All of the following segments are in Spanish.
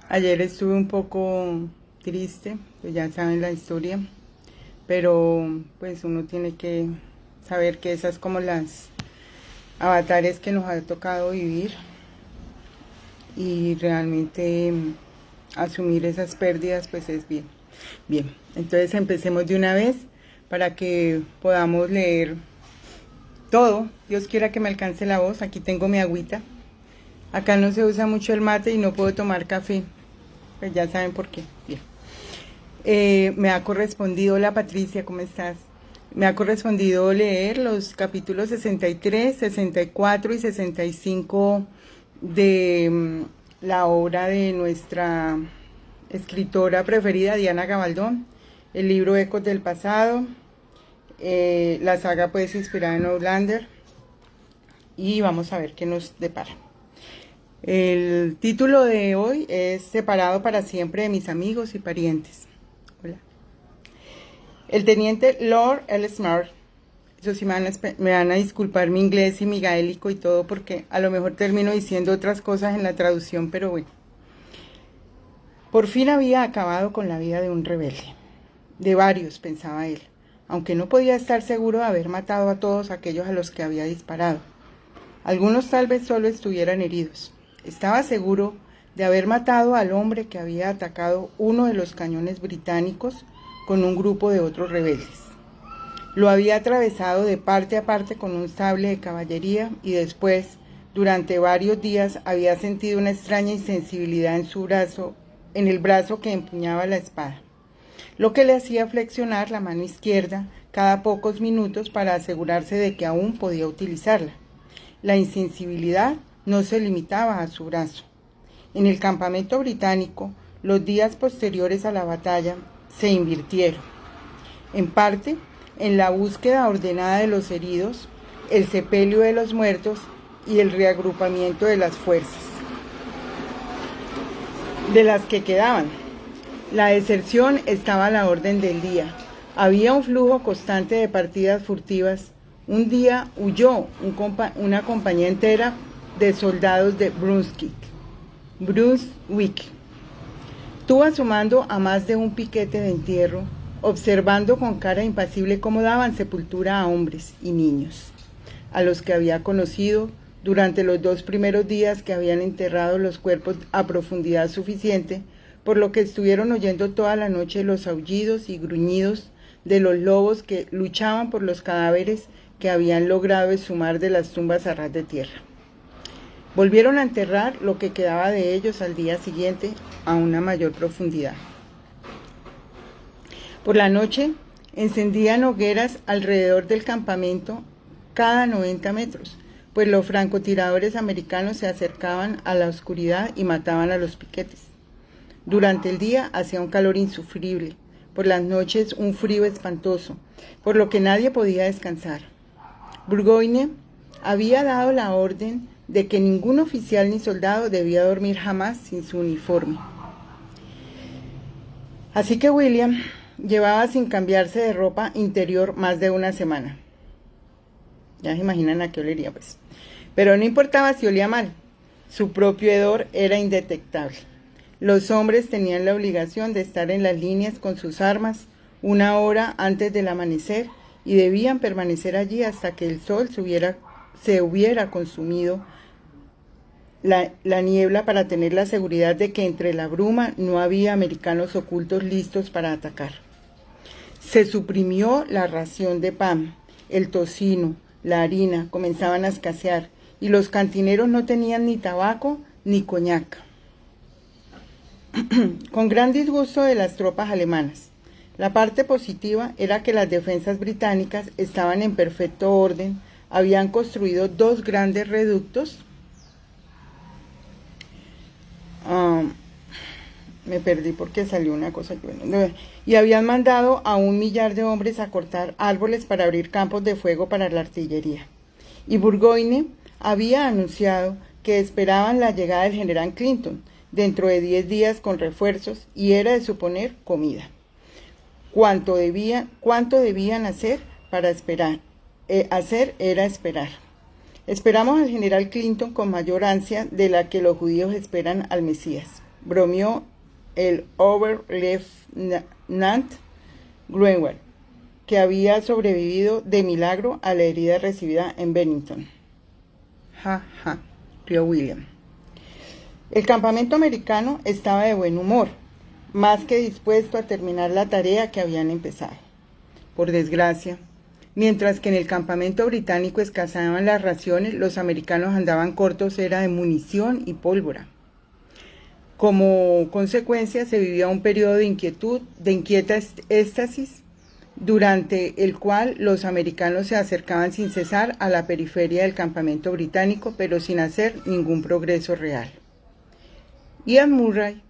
Ayer estuve un poco triste, pues ya saben la historia, pero pues uno tiene que saber que esas como las avatares que nos ha tocado vivir y realmente asumir esas pérdidas pues es bien. Bien, entonces empecemos de una vez para que podamos leer todo. Dios quiera que me alcance la voz. Aquí tengo mi agüita. Acá no se usa mucho el mate y no puedo tomar café. Pues ya saben por qué. Bien. Me ha correspondido, hola Patricia, ¿cómo estás? Me ha correspondido leer los capítulos 63, 64 y 65 de la obra de nuestra escritora preferida, Diana Gabaldón, el libro Ecos del Pasado, la saga pues inspirada en Outlander, y vamos a ver qué nos depara. El título de hoy es Separado para siempre de mis amigos y parientes. Hola. El teniente Lord L. Smart, eso sí me van a disculpar mi inglés y mi gaélico y todo porque a lo mejor termino diciendo otras cosas en la traducción, pero bueno. Por fin había acabado con la vida de un rebelde. De varios, pensaba él, aunque no podía estar seguro de haber matado a todos aquellos a los que había disparado. Algunos tal vez solo estuvieran heridos. Estaba seguro de haber matado al hombre que había atacado uno de los cañones británicos con un grupo de otros rebeldes. Lo había atravesado de parte a parte con un sable de caballería y después, durante varios días, había sentido una extraña insensibilidad en su brazo, en el brazo que empuñaba la espada, lo que le hacía flexionar la mano izquierda cada pocos minutos para asegurarse de que aún podía utilizarla. La insensibilidad no se limitaba a su brazo. En el campamento británico, los días posteriores a la batalla se invirtieron, en parte, en la búsqueda ordenada de los heridos, el sepelio de los muertos y el reagrupamiento de las fuerzas, de las que quedaban. La deserción estaba a la orden del día. Había un flujo constante de partidas furtivas. Un día huyó una compañía entera de soldados de Brunswick. Tuvo a su mando a más de un piquete de entierro, observando con cara impasible cómo daban sepultura a hombres y niños, a los que había conocido durante los 2 primeros días que habían enterrado los cuerpos a profundidad suficiente, por lo que estuvieron oyendo toda la noche los aullidos y gruñidos de los lobos que luchaban por los cadáveres que habían logrado exhumar de las tumbas a ras de tierra. Volvieron a enterrar lo que quedaba de ellos al día siguiente a una mayor profundidad. Por la noche, encendían hogueras alrededor del campamento cada 90 metros, pues los francotiradores americanos se acercaban a la oscuridad y mataban a los piquetes. Durante el día hacía un calor insufrible, por las noches un frío espantoso, por lo que nadie podía descansar. Burgoyne había dado la orden de que ningún oficial ni soldado debía dormir jamás sin su uniforme. Así que William llevaba sin cambiarse de ropa interior más de una semana. Ya se imaginan a qué olería, pues. Pero no importaba si olía mal, su propio hedor era indetectable. Los hombres tenían la obligación de estar en las líneas con sus armas 1 hora antes del amanecer y debían permanecer allí hasta que el sol se hubiera consumido la niebla, para tener la seguridad de que entre la bruma no había americanos ocultos listos para atacar. Se suprimió la ración de pan, el tocino, la harina comenzaban a escasear y los cantineros no tenían ni tabaco ni coñac. Con gran disgusto de las tropas alemanas. La parte positiva era que las defensas británicas estaban en perfecto orden, habían construido 2 grandes reductos. Me perdí porque salió una cosa. Y habían mandado a 1 millar de hombres a cortar árboles para abrir campos de fuego para la artillería. Y Burgoyne había anunciado que esperaban la llegada del general Clinton dentro de 10 días con refuerzos y era de suponer comida. Cuánto debían hacer para esperar. Era esperar. Esperamos al general Clinton con mayor ansia de la que los judíos esperan al Mesías, bromeó el Oberleutnant Greenwald, que había sobrevivido de milagro a la herida recibida en Bennington. Ja, ja, rió William. El campamento americano estaba de buen humor, más que dispuesto a terminar la tarea que habían empezado. Por desgracia, mientras que en el campamento británico escaseaban las raciones, los americanos andaban cortos de munición y pólvora. Como consecuencia, se vivía un periodo de inquieta éxtasis, durante el cual los americanos se acercaban sin cesar a la periferia del campamento británico, pero sin hacer ningún progreso real. Ian Murray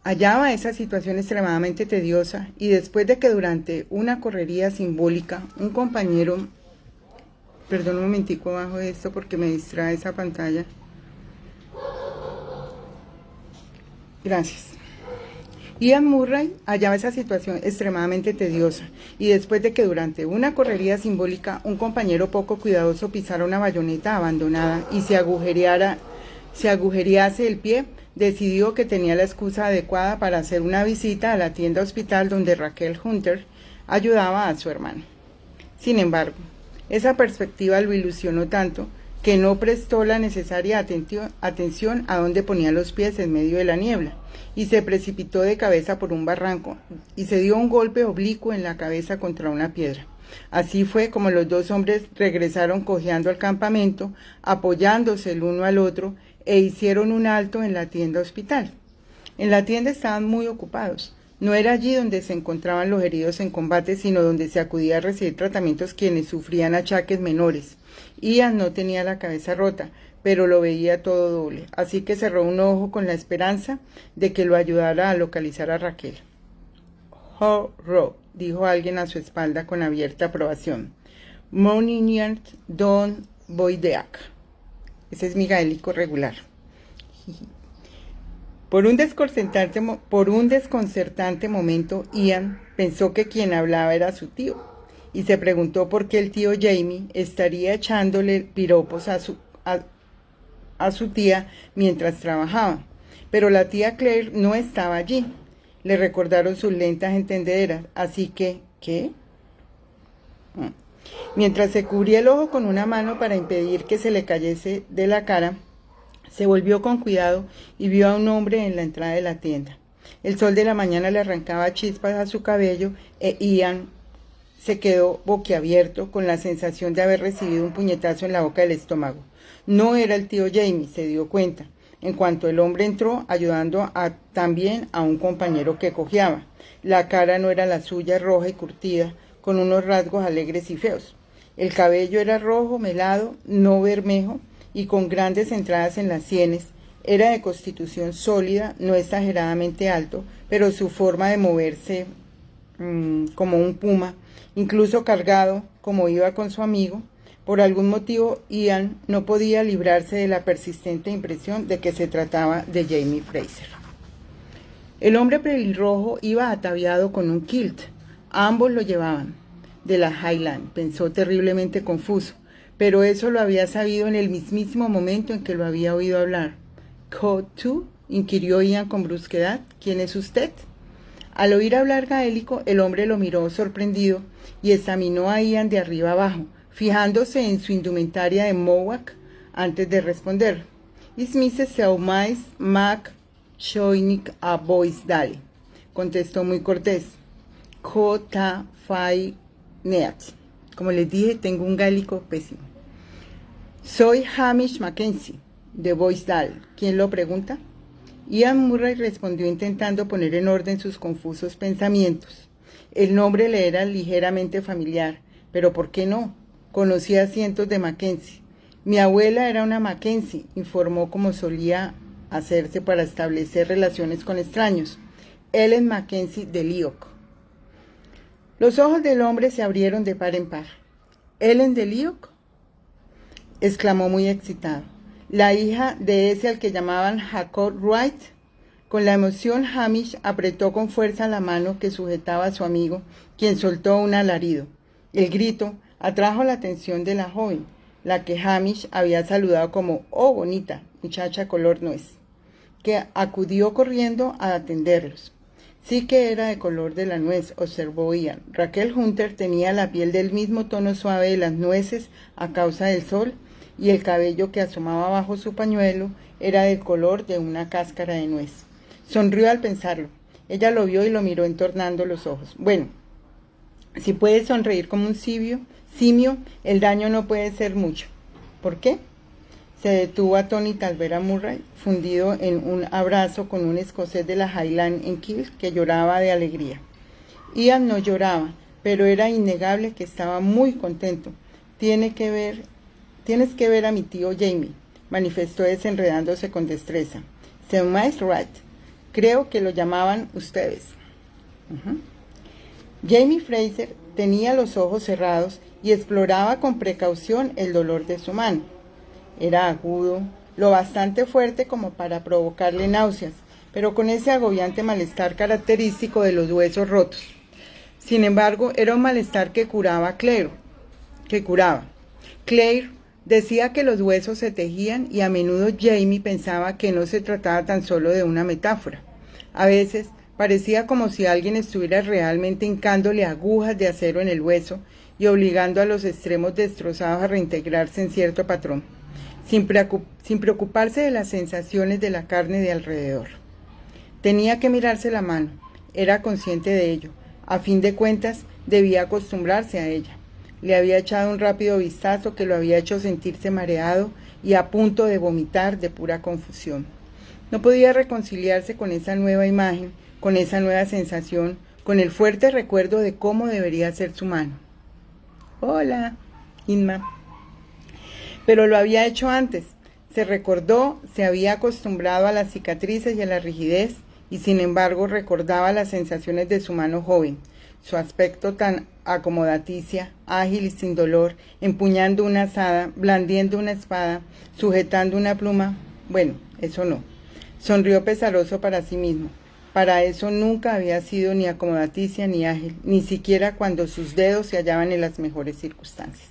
hallaba esa situación extremadamente tediosa y después de que durante una correría simbólica un compañero... Perdón un momentico bajo esto porque me distrae esa pantalla. Gracias. Ian Murray hallaba esa situación extremadamente tediosa y después de que durante una correría simbólica un compañero poco cuidadoso pisara una bayoneta abandonada y se agujerease el pie, decidió que tenía la excusa adecuada para hacer una visita a la tienda hospital donde Raquel Hunter ayudaba a su hermano. Sin embargo, esa perspectiva lo ilusionó tanto que no prestó la necesaria atención a dónde ponía los pies en medio de la niebla, y se precipitó de cabeza por un barranco y se dio un golpe oblicuo en la cabeza contra una piedra. Así fue como los dos hombres regresaron cojeando al campamento, apoyándose el uno al otro, e hicieron un alto en la tienda hospital. En la tienda estaban muy ocupados. No era allí donde se encontraban los heridos en combate, sino donde se acudía a recibir tratamientos quienes sufrían achaques menores. Ian no tenía la cabeza rota, pero lo veía todo doble, así que cerró un ojo con la esperanza de que lo ayudara a localizar a Raquel. «Ho-ro», dijo alguien a su espalda con abierta aprobación. «Moniniant don boideak». Ese es mi gaélico regular. Por un desconcertante momento, Ian pensó que quien hablaba era su tío, y se preguntó por qué el tío Jamie estaría echándole piropos a su tía mientras trabajaba. Pero la tía Claire no estaba allí. Le recordaron sus lentas entendederas, así que, ¿qué? Mientras se cubría el ojo con una mano para impedir que se le cayese de la cara, se volvió con cuidado y vio a un hombre en la entrada de la tienda. El sol de la mañana le arrancaba chispas a su cabello e Ian se quedó boquiabierto con la sensación de haber recibido un puñetazo en la boca del estómago. No era el tío Jamie, se dio cuenta, en cuanto el hombre entró ayudando también a un compañero que cojeaba. La cara no era la suya, roja y curtida, con unos rasgos alegres y feos. El cabello era rojo, melado, no bermejo, y con grandes entradas en las sienes. Era de constitución sólida, no exageradamente alto, pero su forma de moverse como un puma, incluso cargado, como iba con su amigo. Por algún motivo, Ian no podía librarse de la persistente impresión de que se trataba de Jamie Fraser. El hombre pelirrojo iba ataviado con un kilt. Ambos lo llevaban. De la Highland, pensó terriblemente confuso, pero eso lo había sabido en el mismísimo momento en que lo había oído hablar. «¿Tú?» inquirió Ian con brusquedad. «¿Quién es usted?» Al oír hablar gaélico, el hombre lo miró sorprendido y examinó a Ian de arriba abajo, fijándose en su indumentaria de Mohawk antes de responder. «¿Es Mrs. Seumais Mac Choinik a Boisdale?» contestó muy cortés. «Cota Fai Neat». Como les dije, tengo un gaélico pésimo. «Soy Hamish Mackenzie, de Boisdale. ¿Quién lo pregunta?» Ian Murray respondió intentando poner en orden sus confusos pensamientos. El nombre le era ligeramente familiar, pero ¿por qué no? Conocía cientos de Mackenzie. Mi abuela era una Mackenzie, informó como solía hacerse para establecer relaciones con extraños. Ellen Mackenzie de Lyok. Los ojos del hombre se abrieron de par en par. ¿Ellen de Lyok?, exclamó muy excitado. La hija de ese al que llamaban Jacob Wright. Con la emoción, Hamish apretó con fuerza la mano que sujetaba a su amigo, quien soltó un alarido. El grito atrajo la atención de la joven. la que Hamish había saludado como «Oh, bonita, muchacha color nuez», que acudió corriendo a atenderlos. «Sí que era de color de la nuez», observó Ian. Raquel Hunter tenía la piel del mismo tono suave de las nueces a causa del sol, y el cabello que asomaba bajo su pañuelo era del color de una cáscara de nuez. Sonrió al pensarlo. Ella lo vio y lo miró entornando los ojos. «Bueno, si puedes sonreír como un simio, el daño no puede ser mucho». «¿Por qué?». Se detuvo atónita al ver a Murray fundido en un abrazo con un escocés de la Highland en Kiel que lloraba de alegría. Ian no lloraba, pero era innegable que estaba muy contento. «Tienes que ver a mi tío Jamie», manifestó desenredándose con destreza. «Semáis right. Creo que lo llamaban ustedes». Jamie Fraser tenía los ojos cerrados y exploraba con precaución el dolor de su mano. Era agudo, lo bastante fuerte como para provocarle náuseas, pero con ese agobiante malestar característico de los huesos rotos. Sin embargo, era un malestar que curaba. Claire decía que los huesos se tejían y a menudo Jamie pensaba que no se trataba tan solo de una metáfora. A veces parecía como si alguien estuviera realmente hincándole agujas de acero en el hueso y obligando a los extremos destrozados a reintegrarse en cierto patrón, sin preocuparse de las sensaciones de la carne de alrededor. Tenía que mirarse la mano, era consciente de ello. A fin de cuentas, debía acostumbrarse a ella. Le había echado un rápido vistazo que lo había hecho sentirse mareado y a punto de vomitar de pura confusión. No podía reconciliarse con esa nueva imagen, con esa nueva sensación, con el fuerte recuerdo de cómo debería ser su mano. «Hola, Inma». Pero lo había hecho antes. Se recordó, se había acostumbrado a las cicatrices y a la rigidez, y sin embargo recordaba las sensaciones de su mano joven, su aspecto tan acomodaticia, ágil y sin dolor, empuñando una azada, blandiendo una espada, sujetando una pluma. Bueno, eso no. Sonrió pesaroso para sí mismo. Para eso nunca había sido ni acomodaticia ni ágil, ni siquiera cuando sus dedos se hallaban en las mejores circunstancias.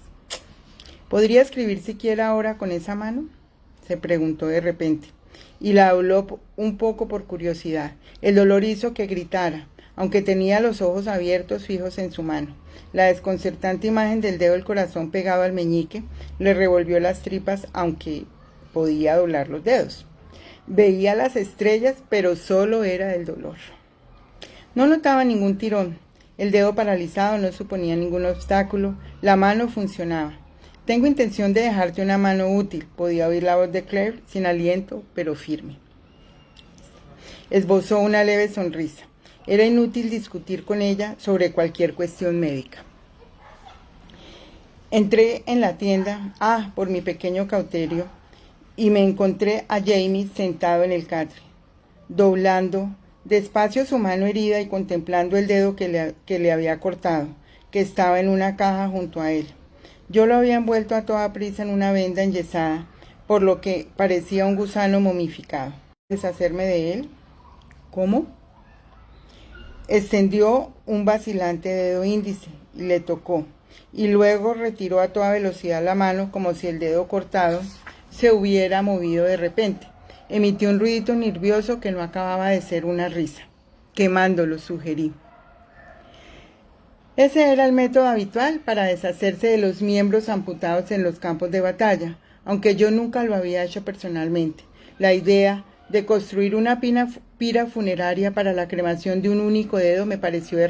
¿Podría escribir siquiera ahora con esa mano?, se preguntó de repente, y la habló un poco por curiosidad. El dolor hizo que gritara, aunque tenía los ojos abiertos fijos en su mano. La desconcertante imagen del dedo del corazón pegado al meñique le revolvió las tripas, aunque podía doblar los dedos. Veía las estrellas, pero solo era del dolor. No notaba ningún tirón. El dedo paralizado no suponía ningún obstáculo. La mano funcionaba. «Tengo intención de dejarte una mano útil», podía oír la voz de Claire, sin aliento, pero firme. Esbozó una leve sonrisa. Era inútil discutir con ella sobre cualquier cuestión médica. Entré en la tienda, por mi pequeño cauterio, y me encontré a Jamie sentado en el catre, doblando despacio su mano herida y contemplando el dedo que le había cortado, que estaba en una caja junto a él. Yo lo había envuelto a toda prisa en una venda enyesada, por lo que parecía un gusano momificado. ¿Deshacerme de él? ¿Cómo? Extendió un vacilante dedo índice y le tocó, y luego retiró a toda velocidad la mano como si el dedo cortado se hubiera movido de repente. Emitió un ruidito nervioso que no acababa de ser una risa. «Quemándolo», sugerí. Ese era el método habitual para deshacerse de los miembros amputados en los campos de batalla, aunque yo nunca lo había hecho personalmente. La idea de construir una pira funeraria para la cremación de un único dedo me pareció de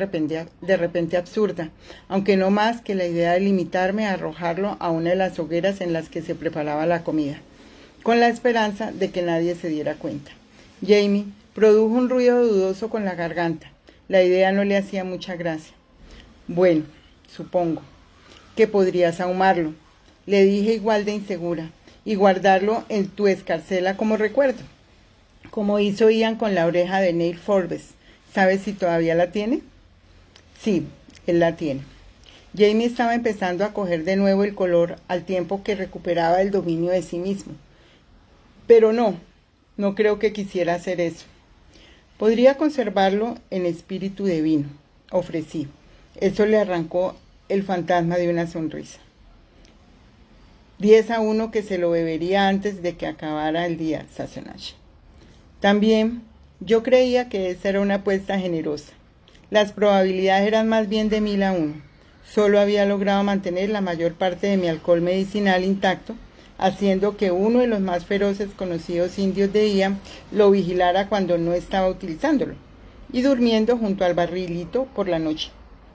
repente absurda, aunque no más que la idea de limitarme a arrojarlo a una de las hogueras en las que se preparaba la comida, con la esperanza de que nadie se diera cuenta. Jamie produjo un ruido dudoso con la garganta. La idea no le hacía mucha gracia. «Bueno, supongo que podrías ahumarlo», le dije igual de insegura, «y guardarlo en tu escarcela como recuerdo, como hizo Ian con la oreja de Neil Forbes. ¿Sabes si todavía la tiene?». «Sí, él la tiene». Jamie estaba empezando a coger de nuevo el color al tiempo que recuperaba el dominio de sí mismo. «Pero no creo que quisiera hacer eso». «Podría conservarlo en espíritu de vino», ofrecí. Eso le arrancó el fantasma de una sonrisa. 10-1 que se lo bebería antes de que acabara el día, Sassenach. También yo creía que esa era una apuesta generosa. Las probabilidades eran más bien de 1000-1. Solo había logrado mantener la mayor parte de mi alcohol medicinal intacto, haciendo que uno de los más feroces conocidos indios de Ian lo vigilara cuando no estaba utilizándolo, y durmiendo junto al barrilito por la noche.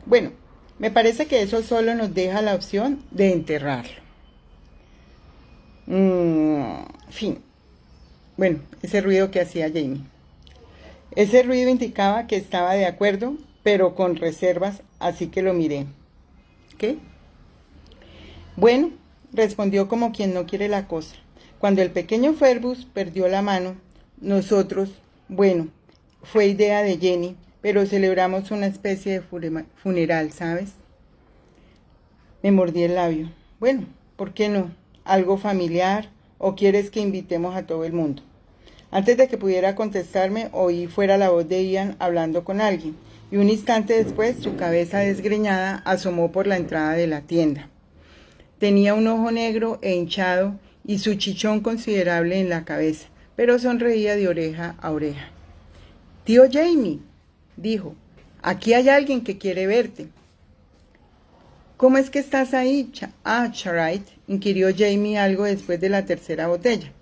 Bueno, me parece que eso solo nos deja la opción de enterrarlo. Fin. Bueno, ese ruido que hacía Jamie. Ese ruido indicaba que estaba de acuerdo, pero con reservas, así que lo miré. ¿Qué? Bueno, respondió como quien no quiere la cosa. Cuando el pequeño Fergus perdió la mano, nosotros, bueno, fue idea de Jenny, pero celebramos una especie de funeral, ¿sabes? Me mordí el labio. Bueno, ¿por qué no? ¿Algo familiar? ¿O quieres que invitemos a todo el mundo? Antes de que pudiera contestarme, oí fuera la voz de Ian hablando con alguien, y un instante después su cabeza desgreñada asomó por la entrada de la tienda. Tenía un ojo negro e hinchado y su chichón considerable en la cabeza, pero sonreía de oreja a oreja. «Tío Jamie», dijo, «aquí hay alguien que quiere verte». «¿Cómo es que estás ahí, Charite?», inquirió Jamie algo después de la tercera botella.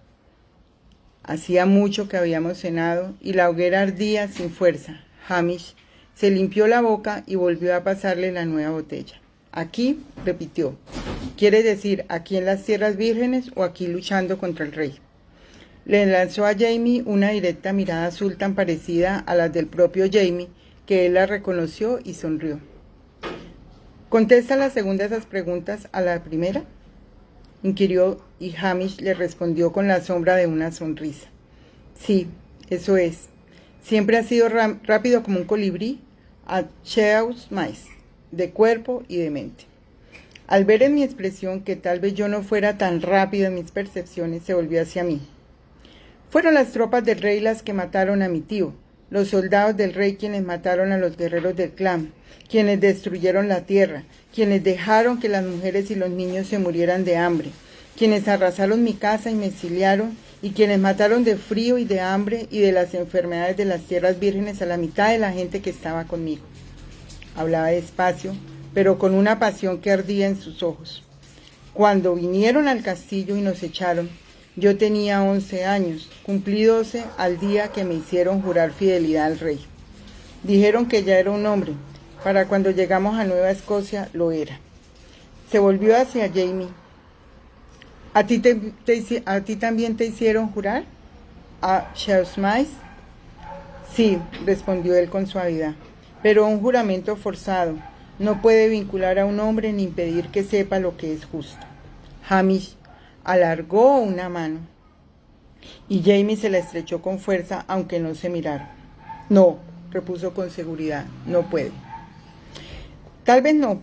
Hacía mucho que habíamos cenado y la hoguera ardía sin fuerza. Hamish se limpió la boca y volvió a pasarle la nueva botella. «Aquí», repitió, «¿quiere decir aquí en las tierras vírgenes o aquí luchando contra el rey?» Le lanzó a Jamie una directa mirada azul tan parecida a las del propio Jamie que él la reconoció y sonrió. «¿Contesta la segunda de esas preguntas a la primera?», inquirió, y Hamish le respondió con la sombra de una sonrisa. «Sí, eso es. Siempre ha sido rápido como un colibrí, a Cheaus Mice, de cuerpo y de mente». Al ver en mi expresión que tal vez yo no fuera tan rápido en mis percepciones, se volvió hacia mí. «Fueron las tropas del rey las que mataron a mi tío, los soldados del rey quienes mataron a los guerreros del clan, quienes destruyeron la tierra, quienes dejaron que las mujeres y los niños se murieran de hambre, quienes arrasaron mi casa y me exiliaron, y quienes mataron de frío y de hambre y de las enfermedades de las tierras vírgenes a la mitad de la gente que estaba conmigo». Hablaba despacio, pero con una pasión que ardía en sus ojos. «Cuando vinieron al castillo y nos echaron, yo tenía 11 años, cumplí 12 al día que me hicieron jurar fidelidad al rey. Dijeron que ya era un hombre, para cuando llegamos a Nueva Escocia lo era». Se volvió hacia Jamie. ¿A ti también te hicieron jurar? ¿A Shelsmice? Sí, respondió él con suavidad, pero un juramento forzado no puede vincular a un hombre ni impedir que sepa lo que es justo. Hamish alargó una mano y Jamie se la estrechó con fuerza, aunque no se miraron. «No», repuso con seguridad, «no puede». Tal vez no,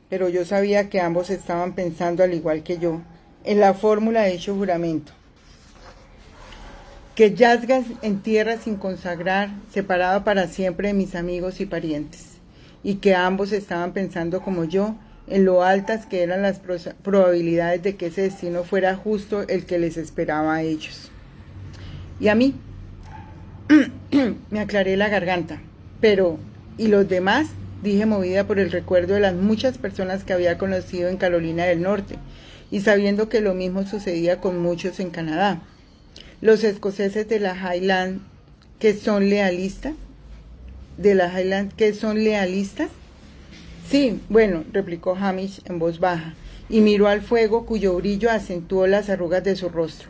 pero yo sabía que ambos estaban pensando al igual que yo en la fórmula de dicho juramento. Que yazgas en tierra sin consagrar, separado para siempre de mis amigos y parientes, y que ambos estaban pensando como yo en lo altas que eran las probabilidades de que ese destino fuera justo el que les esperaba a ellos. Y a mí, me aclaré la garganta, pero, ¿y los demás?, dije, movida por el recuerdo de las muchas personas que había conocido en Carolina del Norte, y sabiendo que lo mismo sucedía con muchos en Canadá. Los escoceses de la Highland, que son lealistas, Sí, bueno, replicó Hamish en voz baja, y miró al fuego cuyo brillo acentuó las arrugas de su rostro.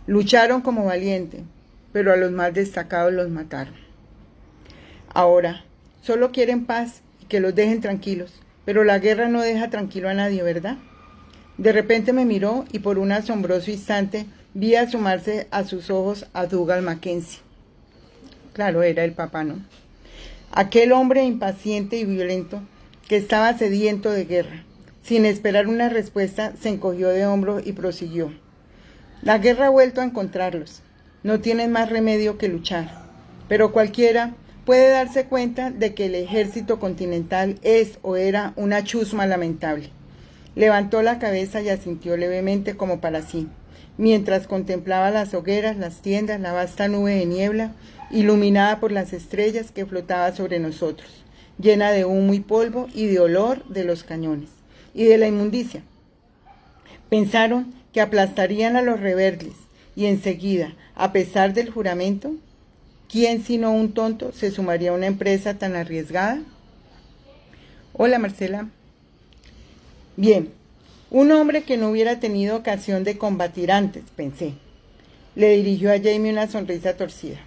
Lucharon como valientes, pero a los más destacados los mataron. Ahora, solo quieren paz y que los dejen tranquilos, pero la guerra no deja tranquilo a nadie, ¿verdad? De repente me miró y por un asombroso instante vi asomarse a sus ojos a Dougal Mackenzie. Claro, era el papá, ¿no? Aquel hombre impaciente y violento que estaba sediento de guerra. Sin esperar una respuesta, se encogió de hombros y prosiguió. La guerra ha vuelto a encontrarlos. No tienen más remedio que luchar. Pero cualquiera puede darse cuenta de que el ejército continental es o era una chusma lamentable. Levantó la cabeza y asintió levemente como para sí, mientras contemplaba las hogueras, las tiendas, la vasta nube de niebla, iluminada por las estrellas que flotaba sobre nosotros, llena de humo y polvo y de olor de los cañones, y de la inmundicia. Pensaron que aplastarían a los rebeldes, y enseguida, a pesar del juramento, ¿quién sino un tonto se sumaría a una empresa tan arriesgada? Hola, Marcela. Bien, un hombre que no hubiera tenido ocasión de combatir antes, pensé. Le dirigió a Jamie una sonrisa torcida.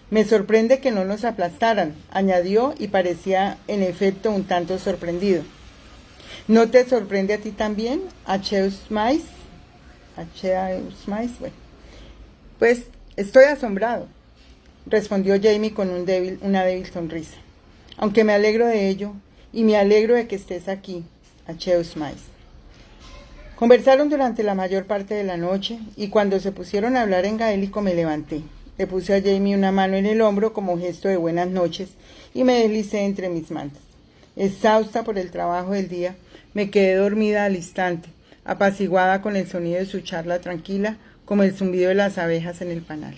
Me sorprende que no nos aplastaran, añadió, y parecía en efecto un tanto sorprendido. ¿No te sorprende a ti también, Acheus Mais? Bueno, pues estoy asombrado, respondió Jamie con una débil sonrisa. Aunque me alegro de ello, y me alegro de que estés aquí, Acheus Mais. Conversaron durante la mayor parte de la noche, y cuando se pusieron a hablar en gaélico me levanté. Le puse a Jamie una mano en el hombro como gesto de buenas noches, y me deslicé entre mis mantas. Exhausta por el trabajo del día, me quedé dormida al instante, apaciguada con el sonido de su charla tranquila, como el zumbido de las abejas en el panal.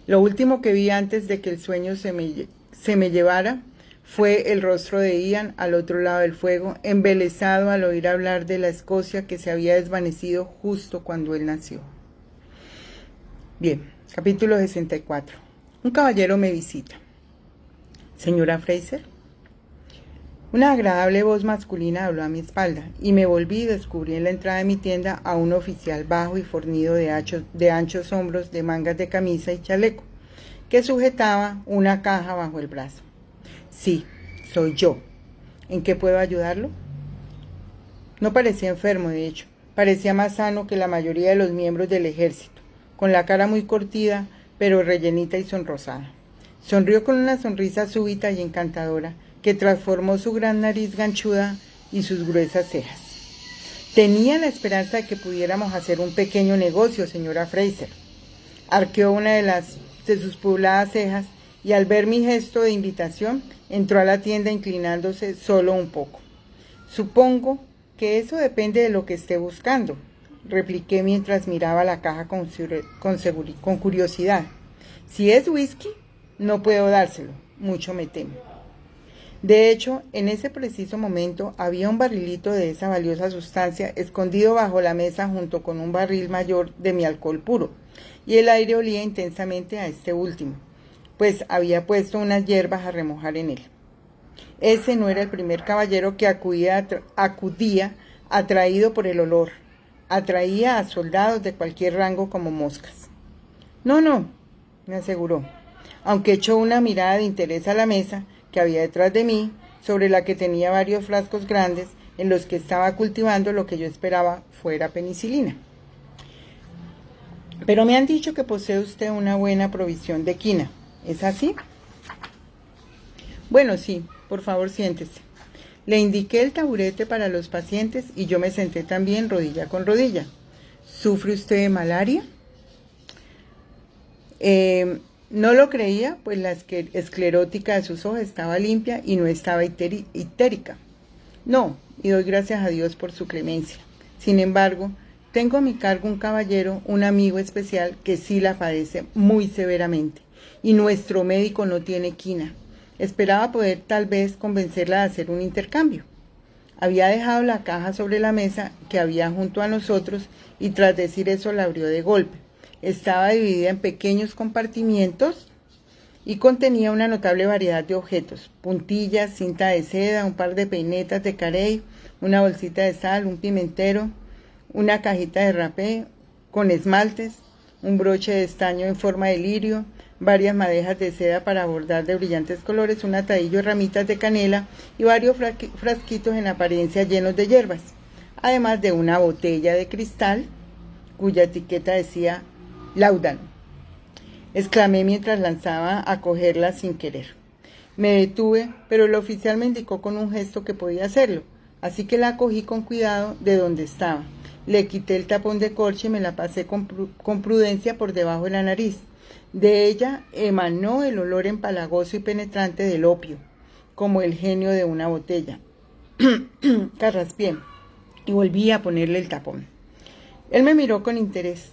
Lo último que vi antes de que el sueño se me llevara fue el rostro de Ian al otro lado del fuego, embelesado al oír hablar de la Escocia que se había desvanecido justo cuando él nació. Bien, capítulo 64. Un caballero me visita. ¿Señora Fraser? Una agradable voz masculina habló a mi espalda, y me volví y descubrí en la entrada de mi tienda a un oficial bajo y fornido de anchos hombros, de mangas de camisa y chaleco, que sujetaba una caja bajo el brazo. Sí, soy yo. ¿En qué puedo ayudarlo? No parecía enfermo, de hecho. Parecía más sano que la mayoría de los miembros del ejército, con la cara muy cortida, pero rellenita y sonrosada. Sonrió con una sonrisa súbita y encantadora, que transformó su gran nariz ganchuda y sus gruesas cejas. Tenía la esperanza de que pudiéramos hacer un pequeño negocio, señora Fraser. Arqueó una de sus pobladas cejas, y al ver mi gesto de invitación, entró a la tienda inclinándose solo un poco. Supongo que eso depende de lo que esté buscando, repliqué mientras miraba la caja con curiosidad. Si es whisky, no puedo dárselo, mucho me temo. De hecho, en ese preciso momento había un barrilito de esa valiosa sustancia escondido bajo la mesa junto con un barril mayor de mi alcohol puro, y el aire olía intensamente a este último, pues había puesto unas hierbas a remojar en él. Ese no era el primer caballero que acudía atraído por el olor. Atraía a soldados de cualquier rango como moscas. No, me aseguró, aunque echó una mirada de interés a la mesa que había detrás de mí, sobre la que tenía varios frascos grandes en los que estaba cultivando lo que yo esperaba fuera penicilina. Pero me han dicho que posee usted una buena provisión de quina. ¿Es así? Bueno, sí, por favor siéntese. Le indiqué el taburete para los pacientes y yo me senté también rodilla con rodilla. ¿Sufre usted de malaria? No lo creía, pues la esclerótica de sus ojos estaba limpia y no estaba histérica. No, y doy gracias a Dios por su clemencia. Sin embargo, tengo a mi cargo un caballero, un amigo especial, que sí la padece muy severamente, y nuestro médico no tiene quina. Esperaba poder tal vez convencerla de hacer un intercambio. Había dejado la caja sobre la mesa que había junto a nosotros, y tras decir eso la abrió de golpe. Estaba dividida en pequeños compartimientos y contenía una notable variedad de objetos: puntillas, cinta de seda, un par de peinetas de carey, una bolsita de sal, un pimentero, una cajita de rapé con esmaltes, un broche de estaño en forma de lirio, varias madejas de seda para bordar de brillantes colores, un atadillo de ramitas de canela y varios frasquitos en apariencia llenos de hierbas, además de una botella de cristal cuya etiqueta decía Laudan. Exclamé mientras lanzaba a cogerla sin querer. Me detuve, pero el oficial me indicó con un gesto que podía hacerlo, así que la cogí con cuidado de donde estaba. Le quité el tapón de corcho y me la pasé con prudencia por debajo de la nariz. De ella emanó el olor empalagoso y penetrante del opio, como el genio de una botella. Carraspié. y volví a ponerle el tapón. Él me miró con interés.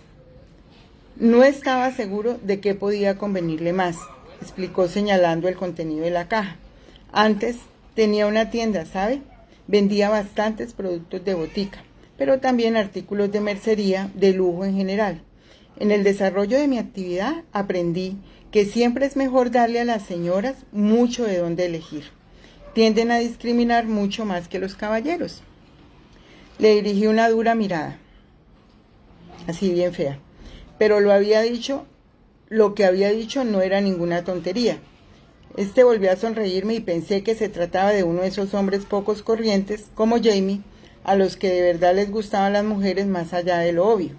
No estaba seguro de qué podía convenirle más, explicó señalando el contenido de la caja. Antes tenía una tienda, ¿sabe? Vendía bastantes productos de botica, pero también artículos de mercería, de lujo en general. En el desarrollo de mi actividad aprendí que siempre es mejor darle a las señoras mucho de dónde elegir. Tienden a discriminar mucho más que los caballeros. Le dirigí una dura mirada, así bien fea, pero lo que había dicho no era ninguna tontería. Volvió a sonreírme y pensé que se trataba de uno de esos hombres pocos corrientes, como Jamie, a los que de verdad les gustaban las mujeres más allá de lo obvio.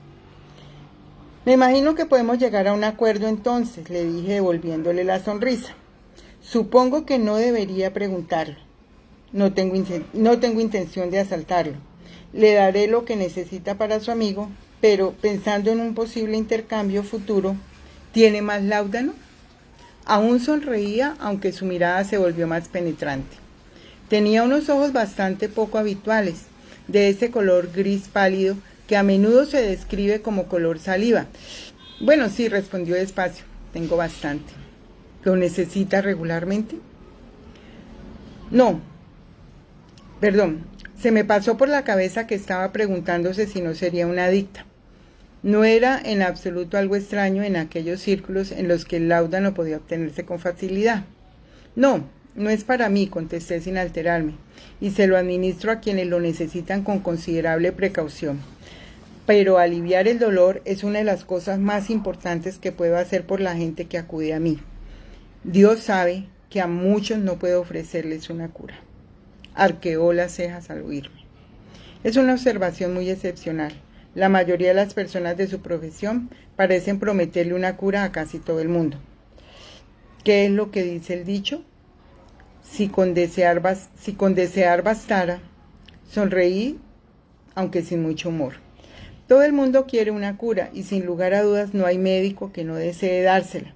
Me imagino que podemos llegar a un acuerdo entonces, le dije devolviéndole la sonrisa. Supongo que no debería preguntarlo. No tengo intención de asaltarlo. Le daré lo que necesita para su amigo, pero pensando en un posible intercambio futuro, ¿tiene más láudano? Aún sonreía, aunque su mirada se volvió más penetrante. Tenía unos ojos bastante poco habituales, de ese color gris pálido que a menudo se describe como color saliva. Bueno, sí, respondió despacio, tengo bastante. ¿Lo necesita regularmente? No. Perdón, se me pasó por la cabeza que estaba preguntándose si no sería una adicta. No era en absoluto algo extraño en aquellos círculos en los que el láudano podía obtenerse con facilidad. No, no es para mí, contesté sin alterarme, y se lo administro a quienes lo necesitan con considerable precaución. Pero aliviar el dolor es una de las cosas más importantes que puedo hacer por la gente que acude a mí. Dios sabe que a muchos no puedo ofrecerles una cura. Arqueó las cejas al oírme. Es una observación muy excepcional. La mayoría de las personas de su profesión parecen prometerle una cura a casi todo el mundo. ¿Qué es lo que dice el dicho? Si con desear bastara. Sonreí, aunque sin mucho humor. Todo el mundo quiere una cura y sin lugar a dudas no hay médico que no desee dársela.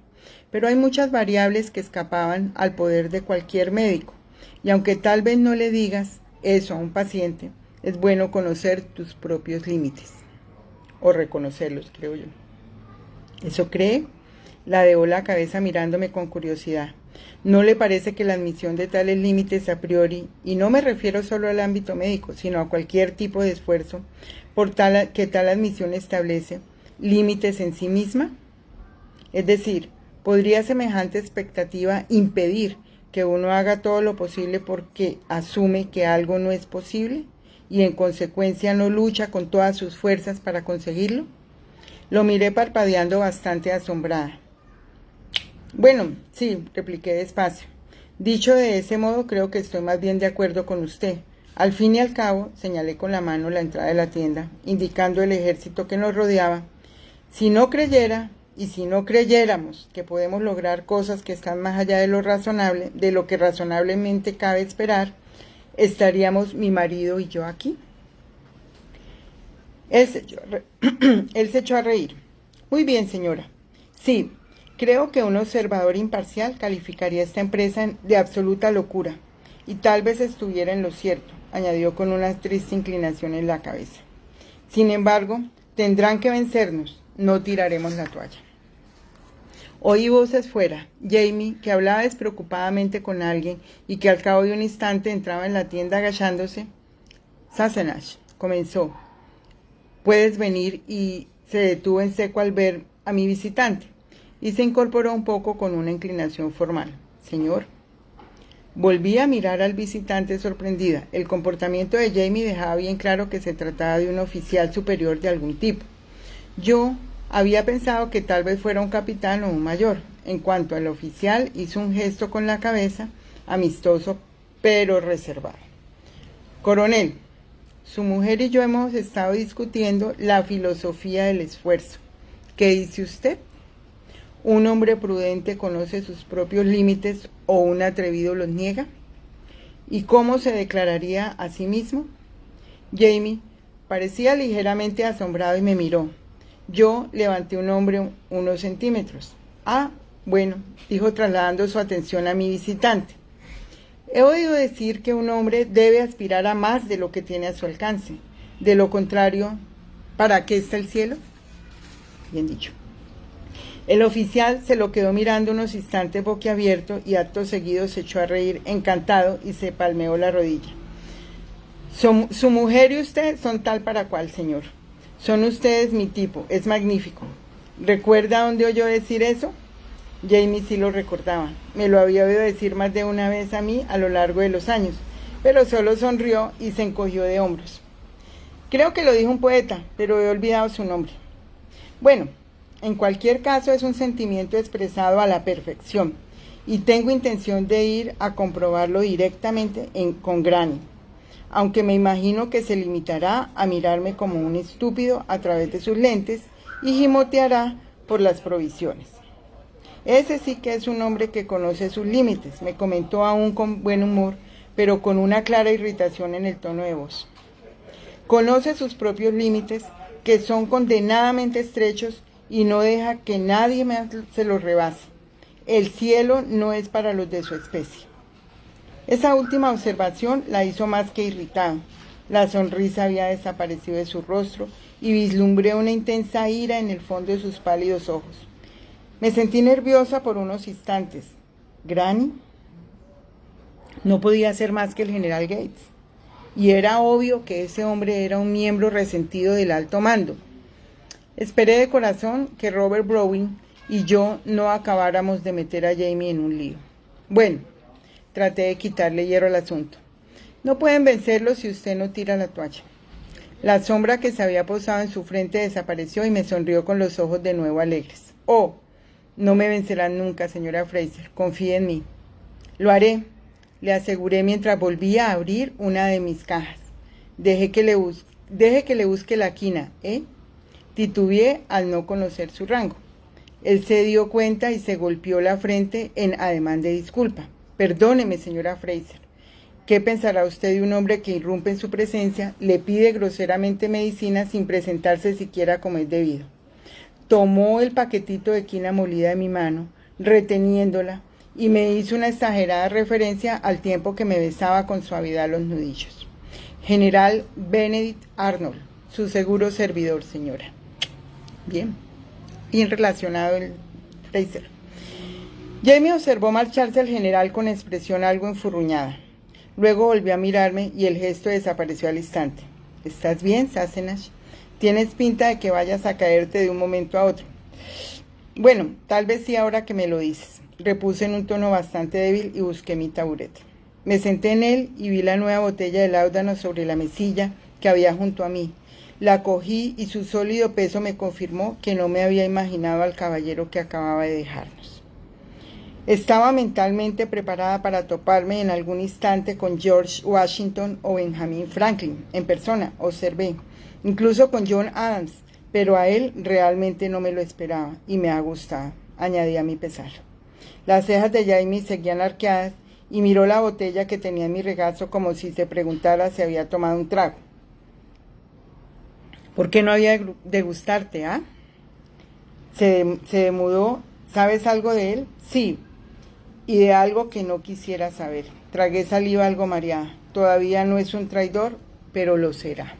Pero hay muchas variables que escapaban al poder de cualquier médico. Y aunque tal vez no le digas eso a un paciente, es bueno conocer tus propios límites. O reconocerlos, creo yo. ¿Eso cree? Ladeó la cabeza mirándome con curiosidad. ¿No le parece que la admisión de tales límites a priori, y no me refiero solo al ámbito médico, sino a cualquier tipo de esfuerzo, que tal admisión establece límites en sí misma? Es decir, ¿podría semejante expectativa impedir que uno haga todo lo posible porque asume que algo no es posible y en consecuencia no lucha con todas sus fuerzas para conseguirlo? Lo miré parpadeando bastante asombrada. Bueno, sí, repliqué despacio. Dicho de ese modo, creo que estoy más bien de acuerdo con usted. Al fin y al cabo, señalé con la mano la entrada de la tienda, indicando el ejército que nos rodeaba. Si no creyera, y si no creyéramos que podemos lograr cosas que están más allá de lo razonable, de lo que razonablemente cabe esperar, ¿estaríamos mi marido y yo aquí? Él se echó a reír. Muy bien, señora. Sí, creo que un observador imparcial calificaría esta empresa de absoluta locura, y tal vez estuviera en lo cierto, añadió con una triste inclinación en la cabeza. Sin embargo, tendrán que vencernos, no tiraremos la toalla. Oí voces fuera. Jamie, que hablaba despreocupadamente con alguien y que al cabo de un instante entraba en la tienda agachándose. Sassenach, comenzó. Puedes venir, y se detuvo en seco al ver a mi visitante y se incorporó un poco con una inclinación formal. Señor. Volví a mirar al visitante sorprendida. El comportamiento de Jamie dejaba bien claro que se trataba de un oficial superior de algún tipo. Yo había pensado que tal vez fuera un capitán o un mayor. En cuanto al oficial, hizo un gesto con la cabeza, amistoso pero reservado. Coronel, su mujer y yo hemos estado discutiendo la filosofía del esfuerzo. ¿Qué dice usted? ¿Un hombre prudente conoce sus propios límites o un atrevido los niega? ¿Y cómo se declararía a sí mismo? Jamie parecía ligeramente asombrado y me miró. Yo levanté un hombro unos centímetros. Ah, bueno, dijo trasladando su atención a mi visitante. He oído decir que un hombre debe aspirar a más de lo que tiene a su alcance. De lo contrario, ¿para qué está el cielo? Bien dicho. El oficial se lo quedó mirando unos instantes boquiabierto y acto seguido se echó a reír encantado y se palmeó la rodilla. Su mujer y usted son tal para cual, señor. Son ustedes mi tipo, es magnífico. ¿Recuerda dónde oyó decir eso? Jamie sí lo recordaba. Me lo había oído decir más de una vez a mí a lo largo de los años, pero solo sonrió y se encogió de hombros. Creo que lo dijo un poeta, pero he olvidado su nombre. Bueno, en cualquier caso es un sentimiento expresado a la perfección y tengo intención de ir a comprobarlo directamente con Granny, aunque me imagino que se limitará a mirarme como un estúpido a través de sus lentes y gimoteará por las provisiones. Ese sí que es un hombre que conoce sus límites, me comentó aún con buen humor, pero con una clara irritación en el tono de voz. Conoce sus propios límites, que son condenadamente estrechos, y no deja que nadie más se los rebase. El cielo no es para los de su especie. Esa última observación la hizo más que irritado. La sonrisa había desaparecido de su rostro y vislumbré una intensa ira en el fondo de sus pálidos ojos. Me sentí nerviosa por unos instantes. ¿Granny? No podía ser más que el general Gates. Y era obvio que ese hombre era un miembro resentido del alto mando. Esperé de corazón que Robert Browning y yo no acabáramos de meter a Jamie en un lío. Bueno, traté de quitarle hierro al asunto. No pueden vencerlo si usted no tira la toalla. La sombra que se había posado en su frente desapareció y me sonrió con los ojos de nuevo alegres. Oh, no me vencerán nunca, señora Fraser. Confíe en mí. Lo haré, le aseguré mientras volvía a abrir una de mis cajas. Deje que le busque la quina, ¿eh? Titubeé al no conocer su rango. Él se dio cuenta y se golpeó la frente en ademán de disculpa. Perdóneme, señora Fraser. ¿Qué pensará usted de un hombre que irrumpe en su presencia, le pide groseramente medicina sin presentarse siquiera como es debido? Tomó el paquetito de quina molida de mi mano, reteniéndola, y me hizo una exagerada referencia al tiempo que me besaba con suavidad los nudillos. General Benedict Arnold, su seguro servidor, señora. Bien relacionado el Fraser. Jamie observó marcharse al general con expresión algo enfurruñada. Luego volvió a mirarme y el gesto desapareció al instante. ¿Estás bien, Sassenach? Tienes pinta de que vayas a caerte de un momento a otro. Bueno, tal vez sí ahora que me lo dices. Repuse en un tono bastante débil y busqué mi taburete. Me senté en él y vi la nueva botella de láudano sobre la mesilla que había junto a mí. La cogí y su sólido peso me confirmó que no me había imaginado al caballero que acababa de dejarnos. Estaba mentalmente preparada para toparme en algún instante con George Washington o Benjamin Franklin, en persona, observé, incluso con John Adams, pero a él realmente no me lo esperaba y me ha gustado, añadí a mi pesar. Las cejas de Jamie seguían arqueadas y miró la botella que tenía en mi regazo como si se preguntara si había tomado un trago. ¿Por qué no había de gustarte, ah? Se demudó. ¿Sabes algo de él? Sí, y de algo que no quisiera saber. Tragué saliva algo mareada. Todavía no es un traidor, pero lo será.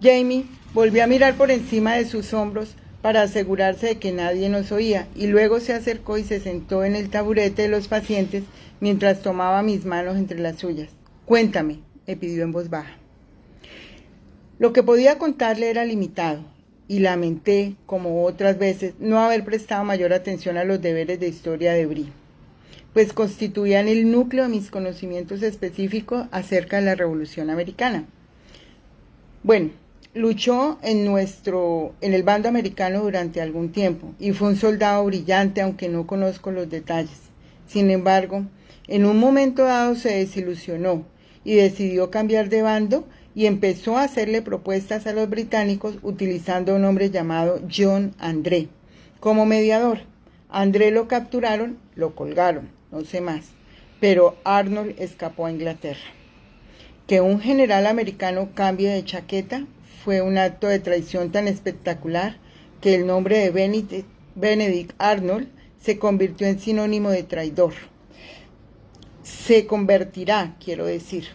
Jamie volvió a mirar por encima de sus hombros para asegurarse de que nadie nos oía, y luego se acercó y se sentó en el taburete de los pacientes mientras tomaba mis manos entre las suyas. Cuéntame, me pidió en voz baja. Lo que podía contarle era limitado, y lamenté, como otras veces, no haber prestado mayor atención a los deberes de historia de Brie, pues constituían el núcleo de mis conocimientos específicos acerca de la Revolución Americana. Bueno, luchó en el bando americano durante algún tiempo, y fue un soldado brillante, aunque no conozco los detalles. Sin embargo, en un momento dado se desilusionó, y decidió cambiar de bando, y empezó a hacerle propuestas a los británicos utilizando un hombre llamado John André como mediador. André lo capturaron, lo colgaron, no sé más, pero Arnold escapó a Inglaterra. Que un general americano cambie de chaqueta fue un acto de traición tan espectacular que el nombre de Benedict Arnold se convirtió en sinónimo de traidor. Se convertirá, quiero decir.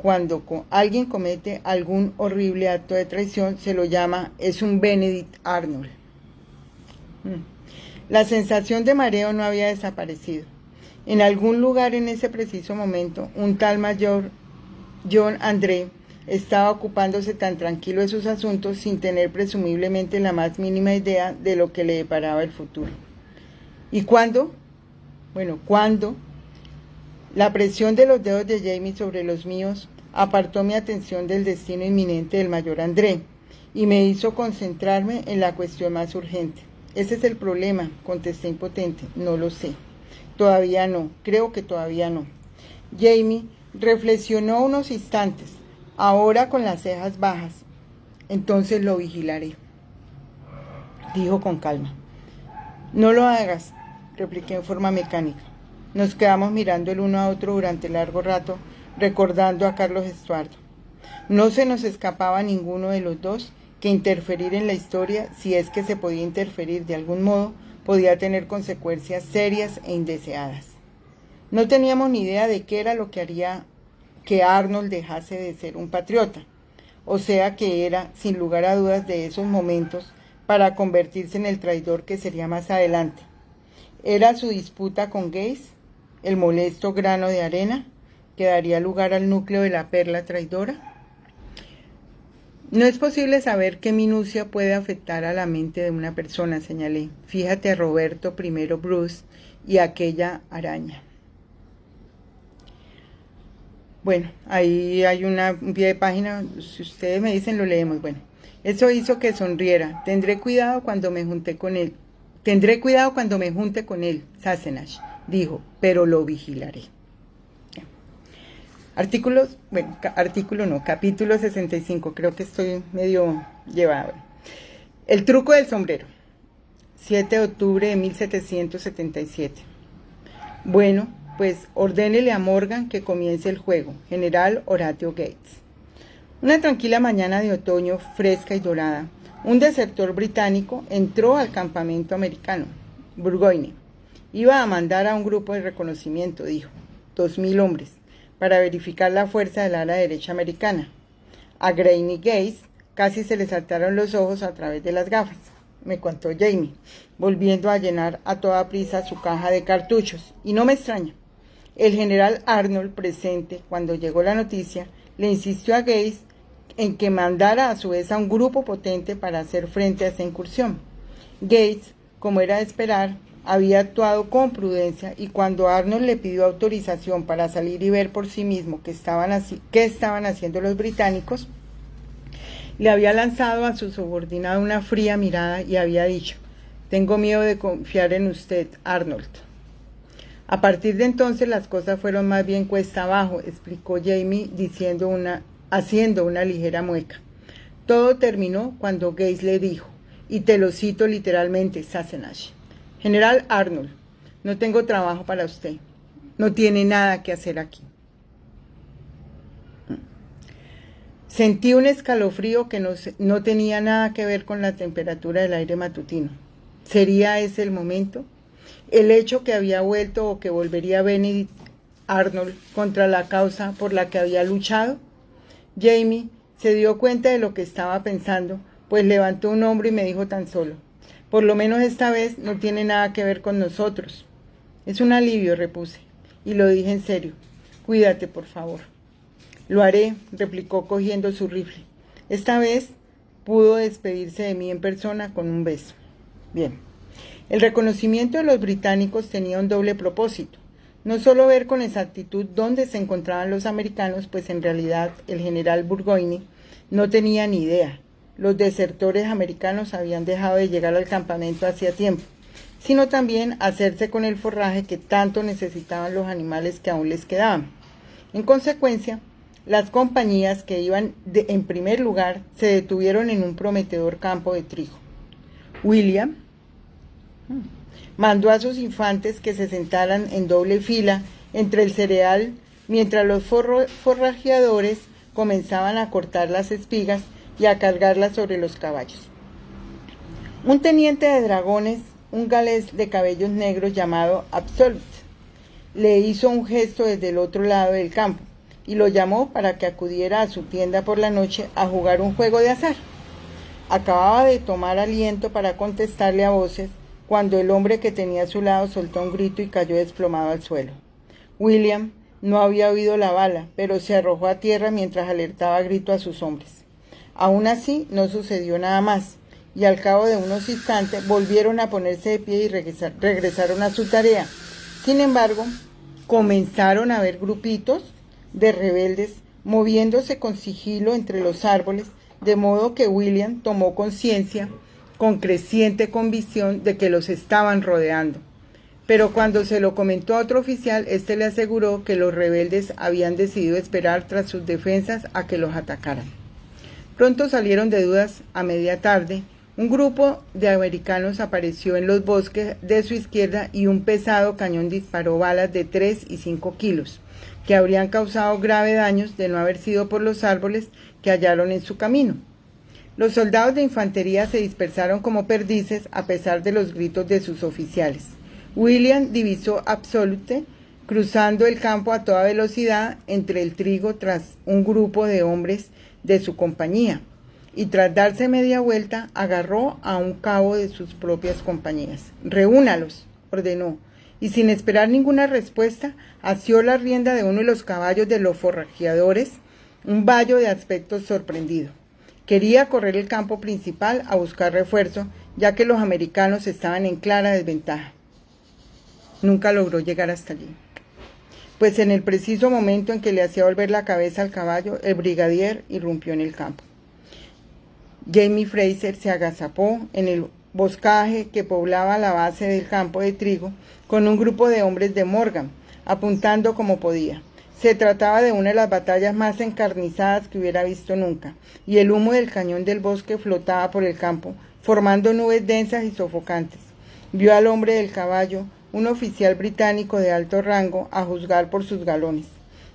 cuando alguien comete algún horrible acto de traición, se lo llama, es un Benedict Arnold. La sensación de mareo no había desaparecido. En algún lugar en ese preciso momento, un tal mayor John André estaba ocupándose tan tranquilo de sus asuntos sin tener presumiblemente la más mínima idea de lo que le deparaba el futuro. ¿Y cuándo? Bueno, ¿cuándo? La presión de los dedos de Jamie sobre los míos apartó mi atención del destino inminente del mayor André y me hizo concentrarme en la cuestión más urgente. Ese es el problema, contesté impotente. No lo sé. Todavía no. Creo que todavía no. Jamie reflexionó unos instantes, ahora con las cejas bajas. Entonces lo vigilaré, dijo con calma. No lo hagas, repliqué en forma mecánica. Nos quedamos mirando el uno a otro durante largo rato, recordando a Carlos Estuardo. No se nos escapaba a ninguno de los dos que interferir en la historia, si es que se podía interferir de algún modo, podía tener consecuencias serias e indeseadas. No teníamos ni idea de qué era lo que haría que Arnold dejase de ser un patriota, o sea que era, sin lugar a dudas, de esos momentos para convertirse en el traidor que sería más adelante. ¿Era su disputa con Gaze, el molesto grano de arena, que daría lugar al núcleo de la perla traidora? No es posible saber qué minucia puede afectar a la mente de una persona, señalé. Fíjate a Roberto I. Bruce y a aquella araña. Bueno, ahí hay un pie de página, si ustedes me dicen lo leemos. Bueno, eso hizo que sonriera. Tendré cuidado cuando me junte con él, Sassenach, dijo, pero lo vigilaré. Capítulo 65, creo que estoy medio llevado. El truco del sombrero, 7 de octubre de 1777. Bueno, pues ordénele a Morgan que comience el juego, General Horatio Gates. Una tranquila mañana de otoño, fresca y dorada, un desertor británico entró al campamento americano, Burgoyne. Iba a mandar a un grupo de reconocimiento, dijo, 2,000 hombres, para verificar la fuerza del ala derecha americana. A Graney Gaze casi se le saltaron los ojos a través de las gafas, me contó Jamie, volviendo a llenar a toda prisa su caja de cartuchos, y no me extraña. El general Arnold, presente cuando llegó la noticia, le insistió a Gaze en que mandara a su vez a un grupo potente para hacer frente a esa incursión. Gates, como era de esperar, había actuado con prudencia y cuando Arnold le pidió autorización para salir y ver por sí mismo qué estaban haciendo los británicos, le había lanzado a su subordinado una fría mirada y había dicho: «Tengo miedo de confiar en usted, Arnold». A partir de entonces las cosas fueron más bien cuesta abajo, explicó Jamie haciendo una ligera mueca. Todo terminó cuando Gaze le dijo, y te lo cito literalmente, Sassenach: «General Arnold, no tengo trabajo para usted. No tiene nada que hacer aquí». Sentí un escalofrío que no tenía nada que ver con la temperatura del aire matutino. ¿Sería ese el momento? El hecho que había vuelto o que volvería Benedict Arnold contra la causa por la que había luchado. Jamie se dio cuenta de lo que estaba pensando, pues levantó un hombro y me dijo tan solo: «Por lo menos esta vez no tiene nada que ver con nosotros». «Es un alivio», repuse, y lo dije en serio. «Cuídate, por favor». «Lo haré», replicó cogiendo su rifle. Esta vez pudo despedirse de mí en persona con un beso. Bien. El reconocimiento de los británicos tenía un doble propósito. No solo ver con exactitud dónde se encontraban los americanos, pues en realidad el general Burgoyne no tenía ni idea. Los desertores americanos habían dejado de llegar al campamento hacía tiempo, sino también hacerse con el forraje que tanto necesitaban los animales que aún les quedaban. En consecuencia, las compañías que iban en primer lugar se detuvieron en un prometedor campo de trigo. William mandó a sus infantes que se sentaran en doble fila entre el cereal mientras los forrajeadores comenzaban a cortar las espigas y a cargarlas sobre los caballos. Un teniente de dragones, un galés de cabellos negros llamado Absolute, le hizo un gesto desde el otro lado del campo y lo llamó para que acudiera a su tienda por la noche a jugar un juego de azar. Acababa de tomar aliento para contestarle a voces cuando el hombre que tenía a su lado soltó un grito y cayó desplomado al suelo. William no había oído la bala, pero se arrojó a tierra mientras alertaba a grito a sus hombres. Aún así, no sucedió nada más, y al cabo de unos instantes volvieron a ponerse de pie y regresaron a su tarea. Sin embargo, comenzaron a ver grupitos de rebeldes moviéndose con sigilo entre los árboles, de modo que William tomó conciencia con creciente convicción de que los estaban rodeando. Pero cuando se lo comentó a otro oficial, éste le aseguró que los rebeldes habían decidido esperar tras sus defensas a que los atacaran. Pronto salieron de dudas. A media tarde, un grupo de americanos apareció en los bosques de su izquierda y un pesado cañón disparó balas de 3 y 5 kilos, que habrían causado graves daños de no haber sido por los árboles que hallaron en su camino. Los soldados de infantería se dispersaron como perdices a pesar de los gritos de sus oficiales. William divisó Absolute cruzando el campo a toda velocidad entre el trigo tras un grupo de hombres de su compañía, y tras darse media vuelta agarró a un cabo de sus propias compañías. «Reúnalos», ordenó, y sin esperar ninguna respuesta, asió la rienda de uno de los caballos de los forrajeadores, un bayo de aspecto sorprendido. Quería correr el campo principal a buscar refuerzo, ya que los americanos estaban en clara desventaja. Nunca logró llegar hasta allí, pues en el preciso momento en que le hacía volver la cabeza al caballo, el brigadier irrumpió en el campo. Jamie Fraser se agazapó en el boscaje que poblaba la base del campo de trigo con un grupo de hombres de Morgan, apuntando como podía. Se trataba de una de las batallas más encarnizadas que hubiera visto nunca, y el humo del cañón del bosque flotaba por el campo, formando nubes densas y sofocantes. Vio al hombre del caballo, un oficial británico de alto rango, a juzgar por sus galones.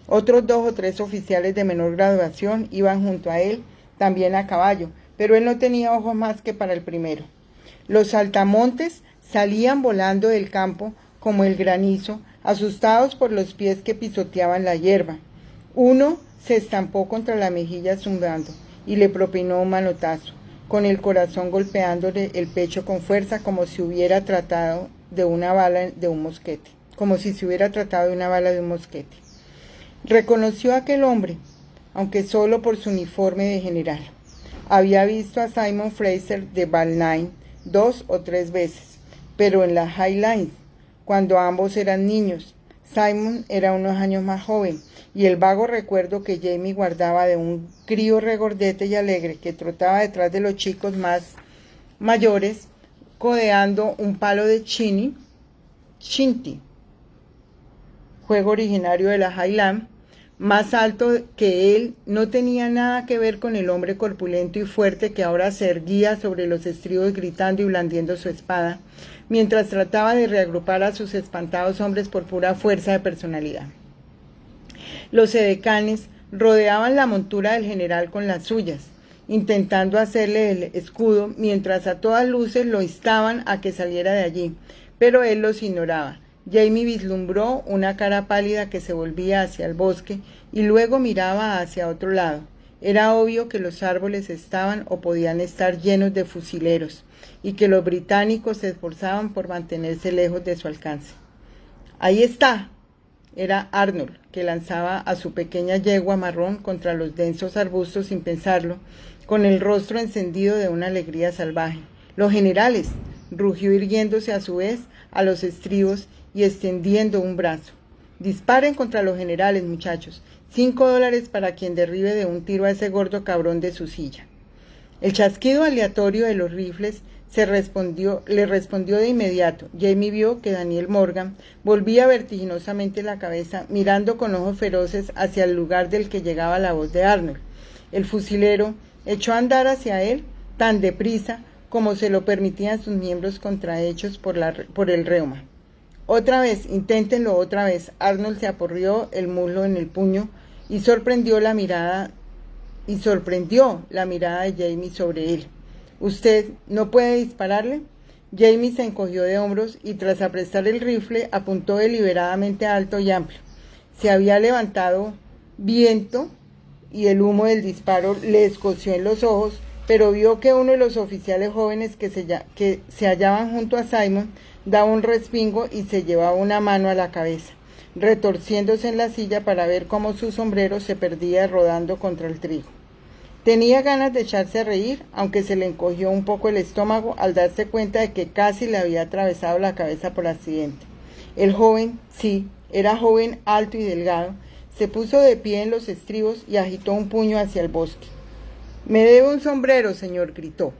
Otros 2 o 3 oficiales de menor graduación iban junto a él, también a caballo, pero él no tenía ojos más que para el primero. Los saltamontes salían volando del campo como el granizo, asustados por los pies que pisoteaban la hierba. Uno se estampó contra la mejilla zumbando y le propinó un manotazo, con el corazón golpeándole el pecho con fuerza como si se hubiera tratado de una bala de un mosquete. Reconoció a aquel hombre, aunque solo por su uniforme de general. Había visto a Simon Fraser de Balnain 2 o 3 veces, pero en las Highlands, cuando ambos eran niños. Simon era unos años más joven, y el vago recuerdo que Jamie guardaba de un crío regordete y alegre que trotaba detrás de los chicos más mayores, codeando un palo de shinty, juego originario de la Highland, más alto que él, no tenía nada que ver con el hombre corpulento y fuerte que ahora se erguía sobre los estribos gritando y blandiendo su espada, mientras trataba de reagrupar a sus espantados hombres por pura fuerza de personalidad. Los edecanes rodeaban la montura del general con las suyas, intentando hacerle el escudo, mientras a todas luces lo instaban a que saliera de allí, pero él los ignoraba. Jamie vislumbró una cara pálida que se volvía hacia el bosque y luego miraba hacia otro lado. Era obvio que los árboles estaban o podían estar llenos de fusileros y que los británicos se esforzaban por mantenerse lejos de su alcance. «Ahí está», era Arnold, que lanzaba a su pequeña yegua marrón contra los densos arbustos sin pensarlo, con el rostro encendido de una alegría salvaje. «Los generales», rugió irguiéndose a su vez a los estribos y extendiendo un brazo. «Disparen contra los generales, muchachos. $5 para quien derribe de un tiro a ese gordo cabrón de su silla». El chasquido aleatorio de los rifles le respondió de inmediato. Jamie vio que Daniel Morgan volvía vertiginosamente la cabeza, mirando con ojos feroces hacia el lugar del que llegaba la voz de Arnold. El fusilero echó a andar hacia él tan deprisa como se lo permitían sus miembros contrahechos por el reuma. «Otra vez, inténtenlo otra vez». Arnold se apoyó el muslo en el puño y sorprendió la mirada de Jamie sobre él. «¿Usted no puede dispararle?». Jamie se encogió de hombros y tras aprestar el rifle apuntó deliberadamente alto y amplio. Se había levantado viento y el humo del disparo le escoció en los ojos, pero vio que uno de los oficiales jóvenes que se hallaban junto a Simon daba un respingo y se llevaba una mano a la cabeza, retorciéndose en la silla para ver cómo su sombrero se perdía rodando contra el trigo. Tenía ganas de echarse a reír, aunque se le encogió un poco el estómago al darse cuenta de que casi le había atravesado la cabeza por accidente. El joven, sí, era joven, alto y delgado, se puso de pie en los estribos y agitó un puño hacia el bosque. «Me debe un sombrero, señor», gritó.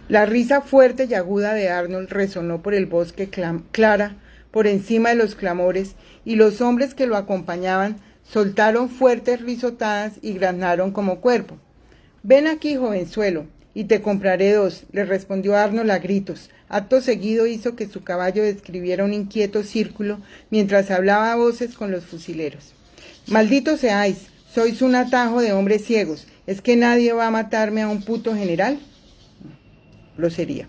La risa fuerte y aguda de Arnold resonó por el bosque clara, por encima de los clamores, y los hombres que lo acompañaban soltaron fuertes risotadas y graznaron como cuervo. «Ven aquí, jovenzuelo, y te compraré 2», le respondió Arnold a gritos. Acto seguido hizo que su caballo describiera un inquieto círculo mientras hablaba a voces con los fusileros. «Malditos seáis, sois un atajo de hombres ciegos. ¿Es que nadie va a matarme a un puto general?». Grosería.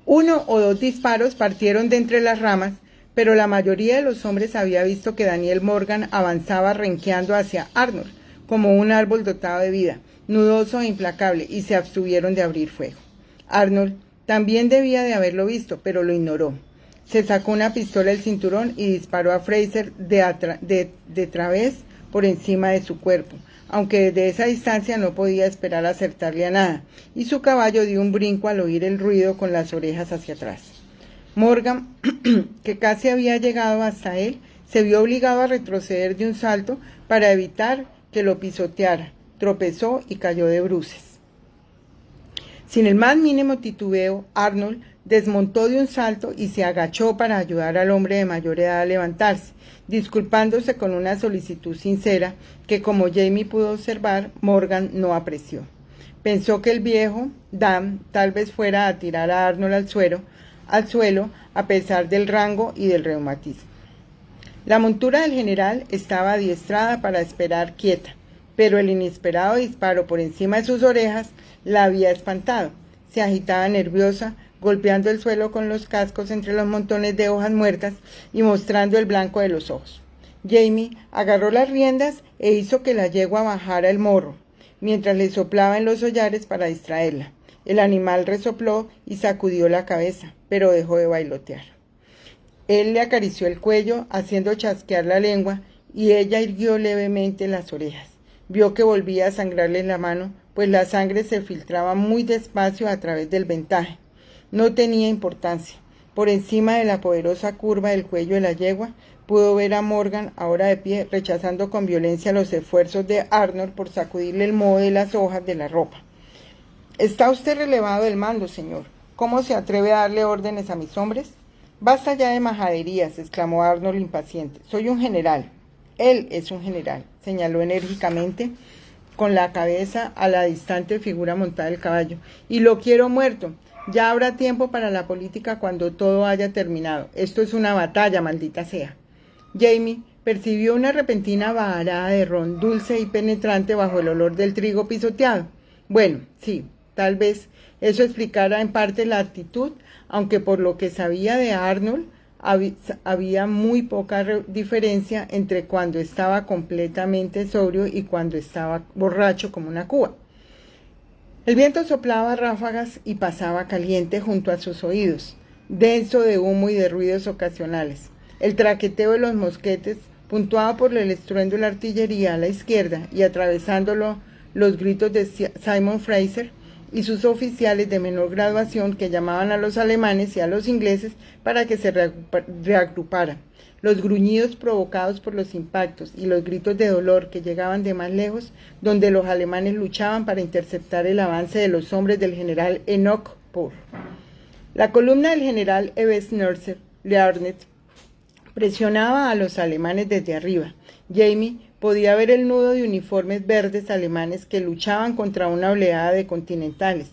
1 o 2 disparos partieron de entre las ramas, pero la mayoría de los hombres había visto que Daniel Morgan avanzaba renqueando hacia Arnold, como un árbol dotado de vida, nudoso e implacable, y se abstuvieron de abrir fuego. Arnold también debía de haberlo visto, pero lo ignoró. Se sacó una pistola del cinturón y disparó a Fraser de través por encima de su cuerpo, aunque desde esa distancia no podía esperar acertarle a nada, y su caballo dio un brinco al oír el ruido con las orejas hacia atrás. Morgan, que casi había llegado hasta él, se vio obligado a retroceder de un salto para evitar que lo pisoteara. Tropezó y cayó de bruces. Sin el más mínimo titubeo, Arnold desmontó de un salto y se agachó para ayudar al hombre de mayor edad a levantarse, disculpándose con una solicitud sincera que, como Jamie pudo observar, Morgan no apreció. Pensó que el viejo Dan tal vez fuera a tirar a Arnold al suelo a pesar del rango y del reumatismo. La montura del general estaba adiestrada para esperar quieta, pero el inesperado disparo por encima de sus orejas la había espantado. Se agitaba nerviosa, golpeando el suelo con los cascos entre los montones de hojas muertas y mostrando el blanco de los ojos. Jamie agarró las riendas e hizo que la yegua bajara el morro, mientras le soplaba en los hollares para distraerla. El animal resopló y sacudió la cabeza, pero dejó de bailotear. Él le acarició el cuello, haciendo chasquear la lengua, y ella irguió levemente las orejas. Vio que volvía a sangrarle en la mano, pues la sangre se filtraba muy despacio a través del vendaje. No tenía importancia. Por encima de la poderosa curva del cuello de la yegua, pudo ver a Morgan, ahora de pie, rechazando con violencia los esfuerzos de Arnold por sacudirle el moho de las hojas de la ropa. «Está usted relevado del mando, señor. ¿Cómo se atreve a darle órdenes a mis hombres?». «Basta ya de majaderías», exclamó Arnold impaciente. «Soy un general». «Él es un general», señaló enérgicamente con la cabeza a la distante figura montada del caballo. «Y lo quiero muerto. Ya habrá tiempo para la política cuando todo haya terminado. Esto es una batalla, maldita sea». Jamie percibió una repentina vaharada de ron dulce y penetrante bajo el olor del trigo pisoteado. Bueno, sí, tal vez eso explicara en parte la actitud, aunque por lo que sabía de Arnold, había muy poca diferencia entre cuando estaba completamente sobrio y cuando estaba borracho como una cuba. El viento soplaba ráfagas y pasaba caliente junto a sus oídos, denso de humo y de ruidos ocasionales. El traqueteo de los mosquetes, puntuado por el estruendo de la artillería a la izquierda y atravesándolo los gritos de Simon Fraser y sus oficiales de menor graduación que llamaban a los alemanes y a los ingleses para que se reagruparan. Los gruñidos provocados por los impactos y los gritos de dolor que llegaban de más lejos, donde los alemanes luchaban para interceptar el avance de los hombres del general Enoch Poor. La columna del general Ebenezer Learnet presionaba a los alemanes desde arriba. Jamie podía ver el nudo de uniformes verdes alemanes que luchaban contra una oleada de continentales,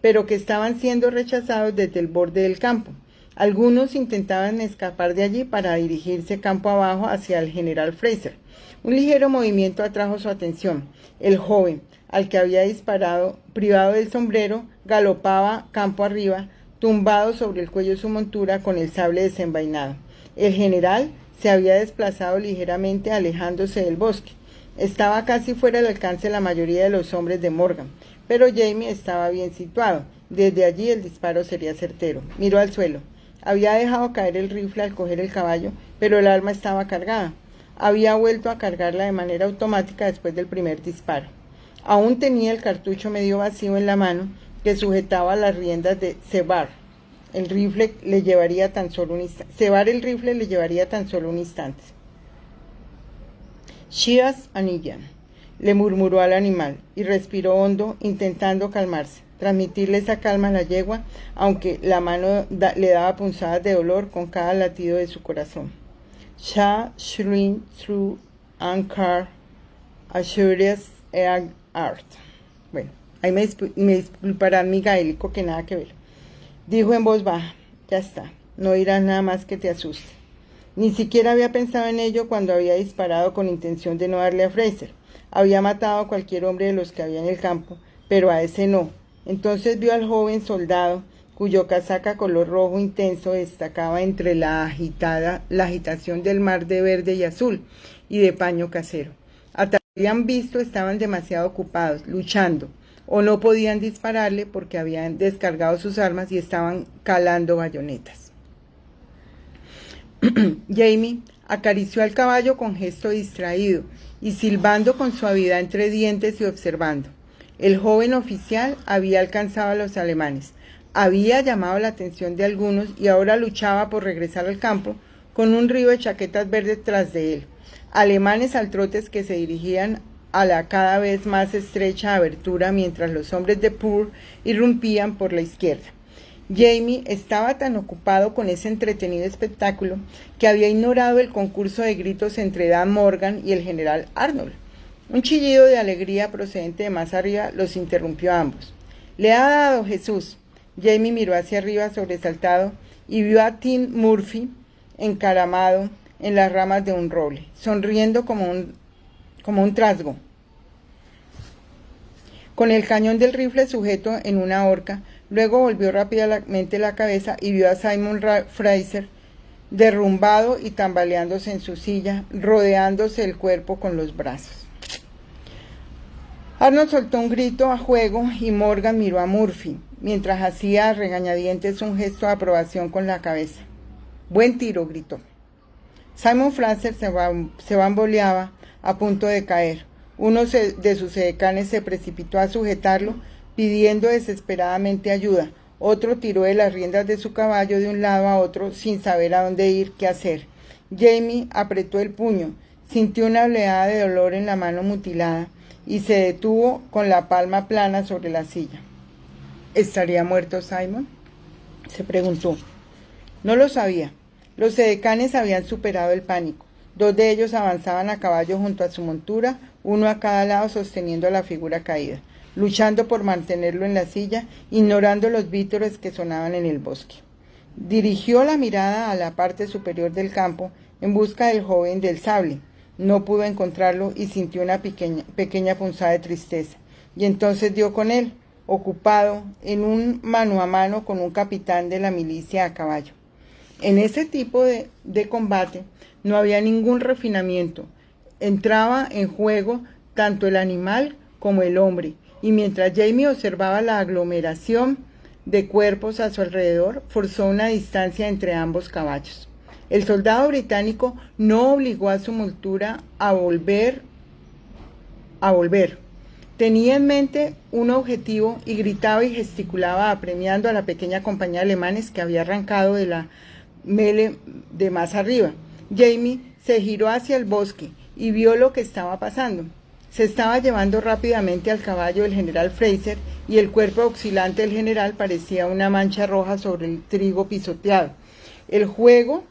pero que estaban siendo rechazados desde el borde del campo. Algunos intentaban escapar de allí para dirigirse campo abajo hacia el general Fraser. Un ligero movimiento atrajo su atención. El joven, al que había disparado, privado del sombrero, galopaba campo arriba, tumbado sobre el cuello de su montura con el sable desenvainado. El general se había desplazado ligeramente, alejándose del bosque. Estaba casi fuera del alcance de la mayoría de los hombres de Morgan, pero Jamie estaba bien situado. Desde allí el disparo sería certero. Miró al suelo. Había dejado caer el rifle al coger el caballo, pero el arma estaba cargada. Había vuelto a cargarla de manera automática después del primer disparo. Aún tenía el cartucho medio vacío en la mano que sujetaba las riendas de cebar. El rifle le llevaría tan solo un instante. Cebar el rifle le llevaría tan solo un instante. Shias Aniyan, le murmuró al animal, y respiró hondo, intentando calmarse, transmitirle esa calma a la yegua, aunque la mano le daba punzadas de dolor con cada latido de su corazón. Shah shrink through ankar assurias art. Bueno, ahí me disculparán mi gaélico, que nada que ver. Dijo en voz baja: ya está, no dirás nada más que te asuste. Ni siquiera había pensado en ello cuando había disparado con intención de no darle a Fraser. Había matado a cualquier hombre de los que había en el campo, pero a ese no. Entonces vio al joven soldado, cuyo casaca color rojo intenso destacaba entre la agitación del mar de verde y azul y de paño casero. Hasta que habían visto, estaban demasiado ocupados, luchando, o no podían dispararle porque habían descargado sus armas y estaban calando bayonetas. Jamie acarició al caballo con gesto distraído y silbando con suavidad entre dientes y observando. El joven oficial había alcanzado a los alemanes, había llamado la atención de algunos y ahora luchaba por regresar al campo con un río de chaquetas verdes tras de él, alemanes al trote que se dirigían a la cada vez más estrecha abertura mientras los hombres de Poor irrumpían por la izquierda. Jamie estaba tan ocupado con ese entretenido espectáculo que había ignorado el concurso de gritos entre Dan Morgan y el general Arnold. Un chillido de alegría procedente de más arriba los interrumpió a ambos. «Le ha dado, Jesús». Jamie miró hacia arriba sobresaltado y vio a Tim Murphy encaramado en las ramas de un roble, sonriendo como un trasgo, con el cañón del rifle sujeto en una horca. Luego volvió rápidamente la cabeza y vio a Simon Fraser derrumbado y tambaleándose en su silla, rodeándose el cuerpo con los brazos. Arnold soltó un grito a juego y Morgan miró a Murphy, mientras hacía a regañadientes un gesto de aprobación con la cabeza. «Buen tiro», gritó. Simon Fraser se bamboleaba a punto de caer. Uno de sus edecanes se precipitó a sujetarlo, pidiendo desesperadamente ayuda. Otro tiró de las riendas de su caballo de un lado a otro sin saber a dónde ir, qué hacer. Jamie apretó el puño, sintió una oleada de dolor en la mano mutilada y se detuvo con la palma plana sobre la silla. ¿Estaría muerto Simon?, se preguntó. No lo sabía. Los edecanes habían superado el pánico. Dos de ellos avanzaban a caballo junto a su montura, uno a cada lado sosteniendo la figura caída, luchando por mantenerlo en la silla, ignorando los vítores que sonaban en el bosque. Dirigió la mirada a la parte superior del campo en busca del joven del sable. No pudo encontrarlo y sintió una pequeña punzada de tristeza. Y entonces dio con él, ocupado en un mano a mano con un capitán de la milicia a caballo. En ese tipo de combate no había ningún refinamiento. Entraba en juego tanto el animal como el hombre, y mientras Jamie observaba la aglomeración de cuerpos a su alrededor, forzó una distancia entre ambos caballos. El soldado británico no obligó a su montura a volver. Tenía en mente un objetivo y gritaba y gesticulaba apremiando a la pequeña compañía de alemanes que había arrancado de la mele de más arriba. Jamie se giró hacia el bosque y vio lo que estaba pasando. Se estaba llevando rápidamente al caballo del general Fraser y el cuerpo oscilante del general parecía una mancha roja sobre el trigo pisoteado. El joven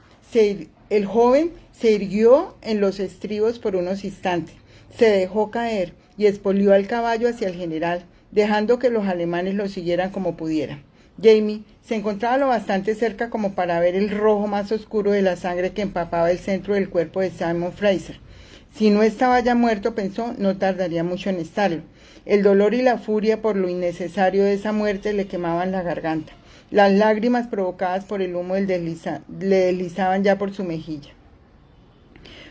se irguió en los estribos por unos instantes, se dejó caer y espolió al caballo hacia el general, dejando que los alemanes lo siguieran como pudieran. Jamie se encontraba lo bastante cerca como para ver el rojo más oscuro de la sangre que empapaba el centro del cuerpo de Simon Fraser. Si no estaba ya muerto, pensó, no tardaría mucho en estarlo. El dolor y la furia por lo innecesario de esa muerte le quemaban la garganta. Las lágrimas provocadas por el humo le deslizaban ya por su mejilla.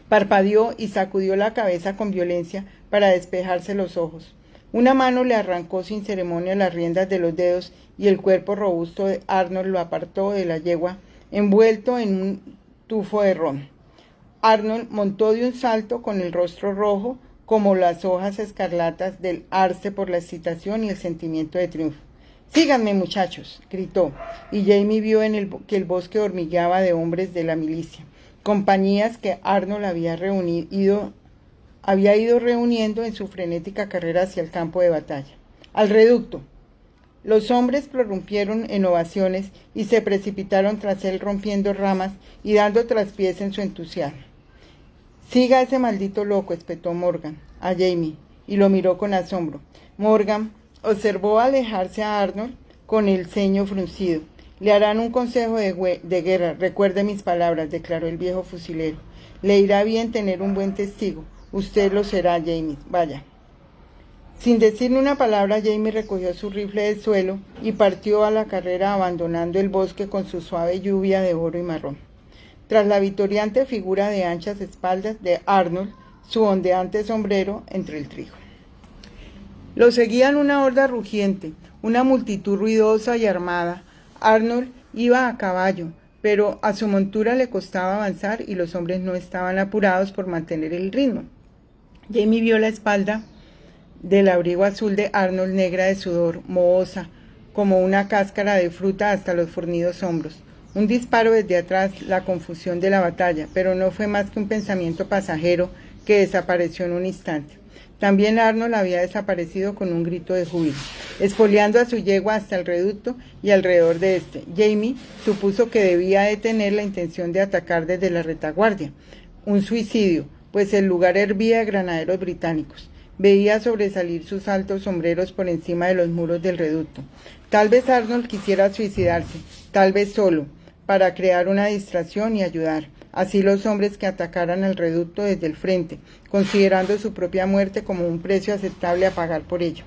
Parpadeó y sacudió la cabeza con violencia para despejarse los ojos. Una mano le arrancó sin ceremonia las riendas de los dedos y el cuerpo robusto de Arnold lo apartó de la yegua, envuelto en un tufo de ron. Arnold montó de un salto con el rostro rojo como las hojas escarlatas del arce por la excitación y el sentimiento de triunfo. «Síganme, muchachos», gritó, y Jamie vio que el bosque hormigueaba de hombres de la milicia, compañías que Arnold había ido reuniendo en su frenética carrera hacia el campo de batalla. «Al reducto». Los hombres prorrumpieron en ovaciones y se precipitaron tras él rompiendo ramas y dando traspiés en su entusiasmo. «Siga a ese maldito loco», espetó Morgan a Jamie, y lo miró con asombro. Morgan observó alejarse a Arnold con el ceño fruncido. «Le harán un consejo de guerra, recuerde mis palabras», declaró el viejo fusilero. «Le irá bien tener un buen testigo. Usted lo será, Jamie. Vaya». Sin decirle una palabra, Jamie recogió su rifle del suelo y partió a la carrera abandonando el bosque con su suave lluvia de oro y marrón. Tras la victoriante figura de anchas espaldas de Arnold, su ondeante sombrero entre el trigo. Lo seguían una horda rugiente, una multitud ruidosa y armada. Arnold iba a caballo, pero a su montura le costaba avanzar y los hombres no estaban apurados por mantener el ritmo. Jamie vio la espalda del abrigo azul de Arnold negra de sudor, mohosa, como una cáscara de fruta hasta los fornidos hombros. Un disparo desde atrás, la confusión de la batalla, pero no fue más que un pensamiento pasajero que desapareció en un instante. También Arnold había desaparecido con un grito de júbilo, espoleando a su yegua hasta el reducto y alrededor de este. Jamie supuso que debía de tener la intención de atacar desde la retaguardia. Un suicidio, pues el lugar hervía de granaderos británicos. Veía sobresalir sus altos sombreros por encima de los muros del reducto. Tal vez Arnold quisiera suicidarse, tal vez solo, para crear una distracción y ayudar. Así los hombres que atacaran el reducto desde el frente, considerando su propia muerte como un precio aceptable a pagar por ello.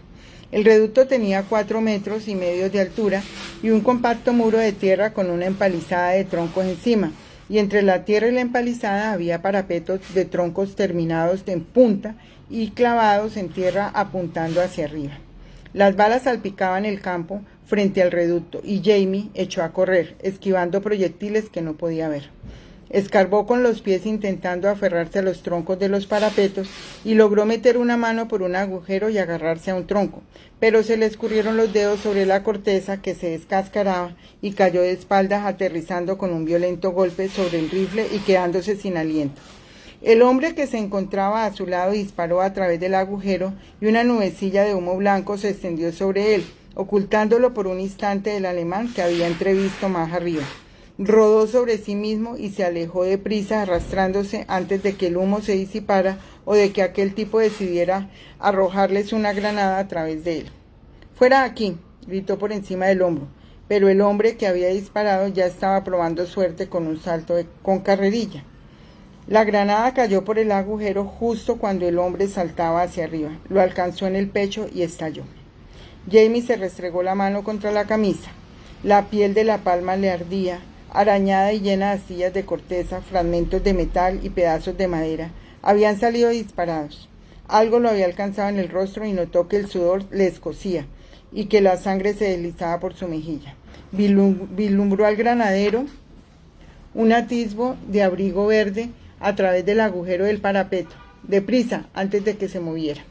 El reducto tenía 4,5 metros de altura y un compacto muro de tierra con una empalizada de troncos encima, y entre la tierra y la empalizada había parapetos de troncos terminados en punta y clavados en tierra apuntando hacia arriba. Las balas salpicaban el campo frente al reducto y Jamie echó a correr, esquivando proyectiles que no podía ver. Escarbó con los pies intentando aferrarse a los troncos de los parapetos y logró meter una mano por un agujero y agarrarse a un tronco, pero se le escurrieron los dedos sobre la corteza que se descascaraba y cayó de espaldas aterrizando con un violento golpe sobre el rifle y quedándose sin aliento. El hombre que se encontraba a su lado disparó a través del agujero y una nubecilla de humo blanco se extendió sobre él, ocultándolo por un instante del alemán que había entrevisto más arriba. Rodó sobre sí mismo y se alejó deprisa, arrastrándose antes de que el humo se disipara o de que aquel tipo decidiera arrojarles una granada a través de él. «Fuera de aquí», gritó por encima del hombro, pero el hombre que había disparado ya estaba probando suerte con un salto con carrerilla. La granada cayó por el agujero justo cuando el hombre saltaba hacia arriba, lo alcanzó en el pecho y estalló. Jamie se restregó la mano contra la camisa. La piel de la palma le ardía, arañada y llena de astillas de corteza, fragmentos de metal y pedazos de madera. Habían salido disparados. Algo lo había alcanzado en el rostro y notó que el sudor le escocía y que la sangre se deslizaba por su mejilla. Vislumbró al granadero un atisbo de abrigo verde a través del agujero del parapeto. «Deprisa, antes de que se moviera».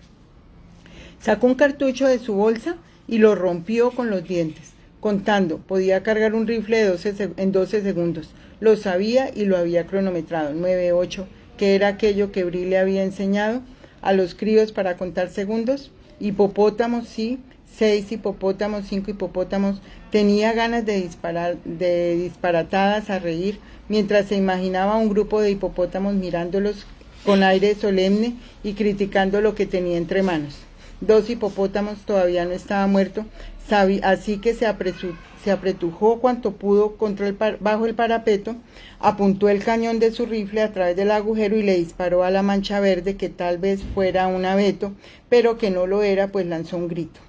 Sacó un cartucho de su bolsa y lo rompió con los dientes. Contando, podía cargar un rifle en 12 segundos. Lo sabía y lo había cronometrado. 9, 8, que era aquello que Brie le había enseñado a los críos para contar segundos. Hipopótamos, sí. 6 hipopótamos, 5 hipopótamos. Tenía ganas de disparatadas a reír, mientras se imaginaba un grupo de hipopótamos mirándolos con aire solemne y criticando lo que tenía entre manos. 2 hipopótamos, todavía no estaba muerto, así que se apretujó cuanto pudo bajo el parapeto, apuntó el cañón de su rifle a través del agujero y le disparó a la mancha verde que tal vez fuera un abeto, pero que no lo era, pues lanzó un grito.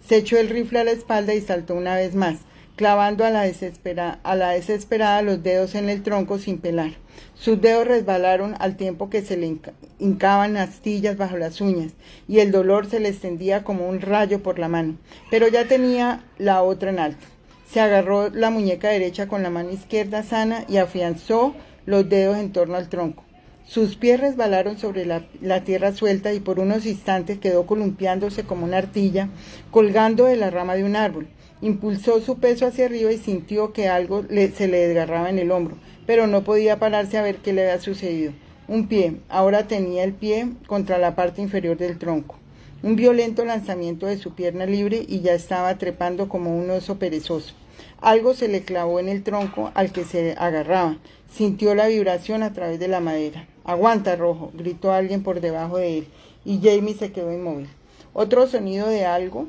Se echó el rifle a la espalda y saltó una vez más. clavando a la desesperada los dedos en el tronco sin pelar. Sus dedos resbalaron al tiempo que se le hincaban astillas bajo las uñas, y el dolor se le extendía como un rayo por la mano, pero ya tenía la otra en alto. Se agarró la muñeca derecha con la mano izquierda sana y afianzó los dedos en torno al tronco. Sus pies resbalaron sobre la tierra suelta y por unos instantes quedó columpiándose como una artilla, colgando de la rama de un árbol. Impulsó su peso hacia arriba y sintió que algo se le desgarraba en el hombro, pero no podía pararse a ver qué le había sucedido. Un pie, ahora tenía el pie contra la parte inferior del tronco. Un violento lanzamiento de su pierna libre y ya estaba trepando como un oso perezoso. Algo se le clavó en el tronco al que se agarraba. Sintió la vibración a través de la madera. «¡Aguanta, Rojo!», gritó alguien por debajo de él, y Jamie se quedó inmóvil. Otro sonido de algo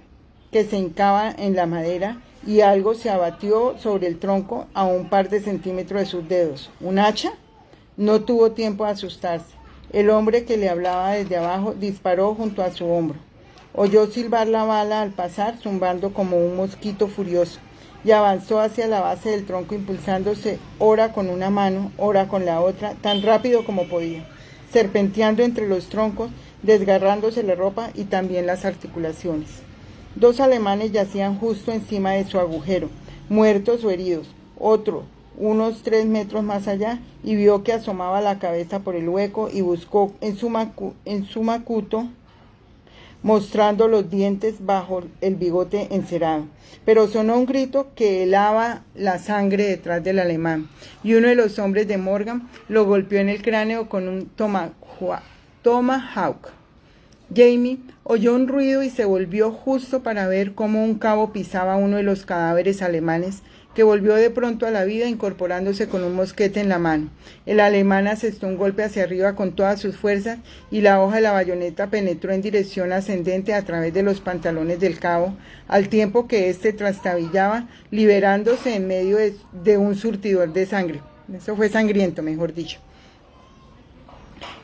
que se hincaba en la madera, y algo se abatió sobre el tronco a un par de centímetros de sus dedos. ¿Un hacha? No tuvo tiempo de asustarse. El hombre que le hablaba desde abajo disparó junto a su hombro. Oyó silbar la bala al pasar, zumbando como un mosquito furioso, y avanzó hacia la base del tronco impulsándose ora con una mano, ora con la otra, tan rápido como podía, serpenteando entre los troncos, desgarrándose la ropa y también las articulaciones. Dos alemanes yacían justo encima de su agujero, muertos o heridos. Otro, unos 3 metros más allá, y vio que asomaba la cabeza por el hueco y buscó en su macuto, mostrando los dientes bajo el bigote encerado. Pero sonó un grito que helaba la sangre detrás del alemán, y uno de los hombres de Morgan lo golpeó en el cráneo con un tomahawk. Jamie oyó un ruido y se volvió justo para ver cómo un cabo pisaba uno de los cadáveres alemanes, que volvió de pronto a la vida incorporándose con un mosquete en la mano. El alemán asestó un golpe hacia arriba con todas sus fuerzas y la hoja de la bayoneta penetró en dirección ascendente a través de los pantalones del cabo, al tiempo que éste trastabillaba, liberándose en medio de un surtidor de sangre. Eso fue sangriento, mejor dicho.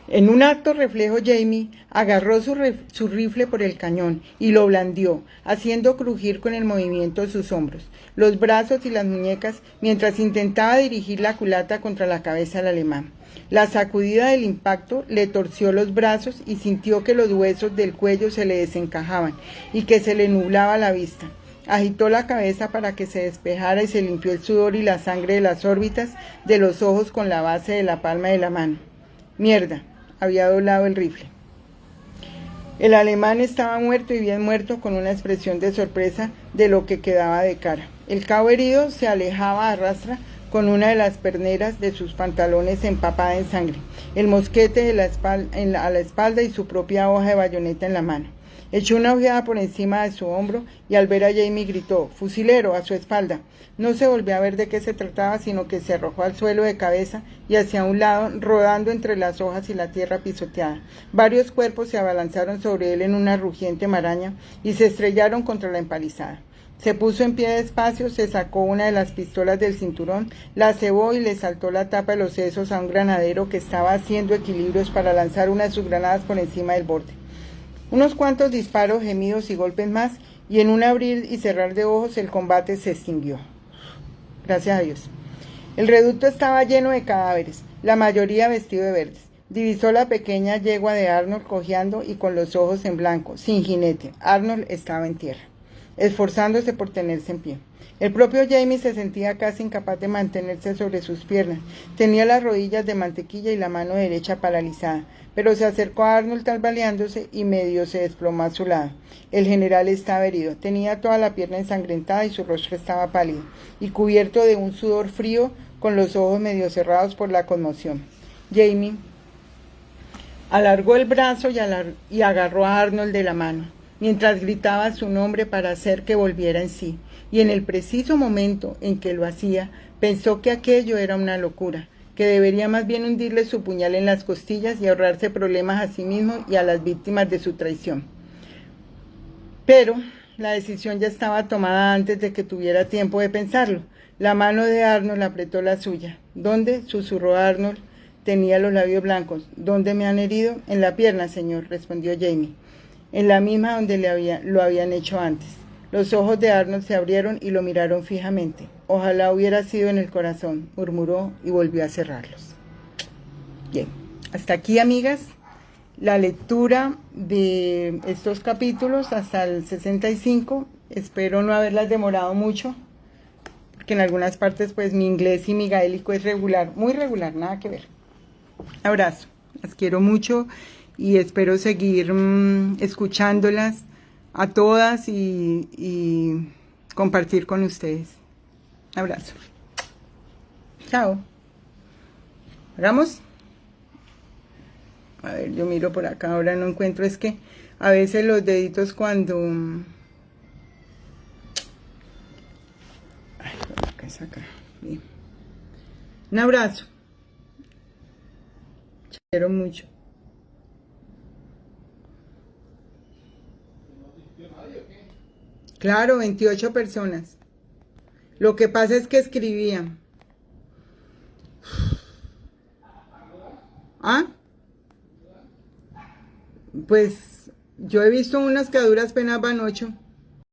En un acto reflejo, Jamie agarró su rifle por el cañón y lo blandió, haciendo crujir con el movimiento sus hombros, los brazos y las muñecas, mientras intentaba dirigir la culata contra la cabeza del alemán. La sacudida del impacto le torció los brazos y sintió que los huesos del cuello se le desencajaban y que se le nublaba la vista. Agitó la cabeza para que se despejara y se limpió el sudor y la sangre de las órbitas de los ojos con la base de la palma de la mano. Mierda. Había doblado el rifle. El alemán estaba muerto y bien muerto, con una expresión de sorpresa de lo que quedaba de cara. El cabo herido se alejaba a rastra con una de las perneras de sus pantalones empapada en sangre, el mosquete a la espalda y su propia hoja de bayoneta en la mano. Echó una ojeada por encima de su hombro y al ver a Jamie gritó: «¡Fusilero!», a su espalda. No se volvió a ver de qué se trataba, sino que se arrojó al suelo de cabeza y hacia un lado, rodando entre las hojas y la tierra pisoteada. Varios cuerpos se abalanzaron sobre él en una rugiente maraña y se estrellaron contra la empalizada. Se puso en pie despacio, se sacó una de las pistolas del cinturón, la cebó y le saltó la tapa de los sesos a un granadero que estaba haciendo equilibrios para lanzar una de sus granadas por encima del borde. Unos cuantos disparos, gemidos y golpes más, y en un abrir y cerrar de ojos el combate se extinguió. Gracias a Dios. El reducto estaba lleno de cadáveres, la mayoría vestido de verdes. Divisó la pequeña yegua de Arnold cojeando y con los ojos en blanco, sin jinete. Arnold estaba en tierra, esforzándose por tenerse en pie. El propio Jamie se sentía casi incapaz de mantenerse sobre sus piernas. Tenía las rodillas de mantequilla y la mano derecha paralizada, pero se acercó a Arnold tambaleándose y medio se desplomó a su lado. El general estaba herido, tenía toda la pierna ensangrentada y su rostro estaba pálido y cubierto de un sudor frío, con los ojos medio cerrados por la conmoción. Jamie alargó el brazo y agarró a Arnold de la mano, mientras gritaba su nombre para hacer que volviera en sí, y en el preciso momento en que lo hacía, pensó que aquello era una locura, que debería más bien hundirle su puñal en las costillas y ahorrarse problemas a sí mismo y a las víctimas de su traición. Pero la decisión ya estaba tomada antes de que tuviera tiempo de pensarlo. La mano de Arnold apretó la suya. «¿Dónde?», susurró Arnold. Tenía los labios blancos. «¿Dónde me han herido?». «En la pierna, señor», respondió Jamie. «En la misma donde lo habían hecho antes». Los ojos de Arnold se abrieron y lo miraron fijamente. Ojalá hubiera sido en el corazón, murmuró y volvió a cerrarlos. Bien, hasta aquí, amigas, la lectura de estos capítulos hasta el 65. Espero no haberlas demorado mucho, porque en algunas partes pues mi inglés y mi gaélico es regular, muy regular, nada que ver. Abrazo, las quiero mucho y espero seguir escuchándolas a todas y compartir con ustedes. Abrazo. Chao. ¿Hagamos? A ver, yo miro por acá, ahora no encuentro, es que a veces los deditos cuando... Ay, por acá es acá. Bien. Un abrazo. Te quiero mucho. Claro, 28 personas. Lo que pasa es que escribían. ¿Ah? Pues yo he visto unas que a duras penas van 8.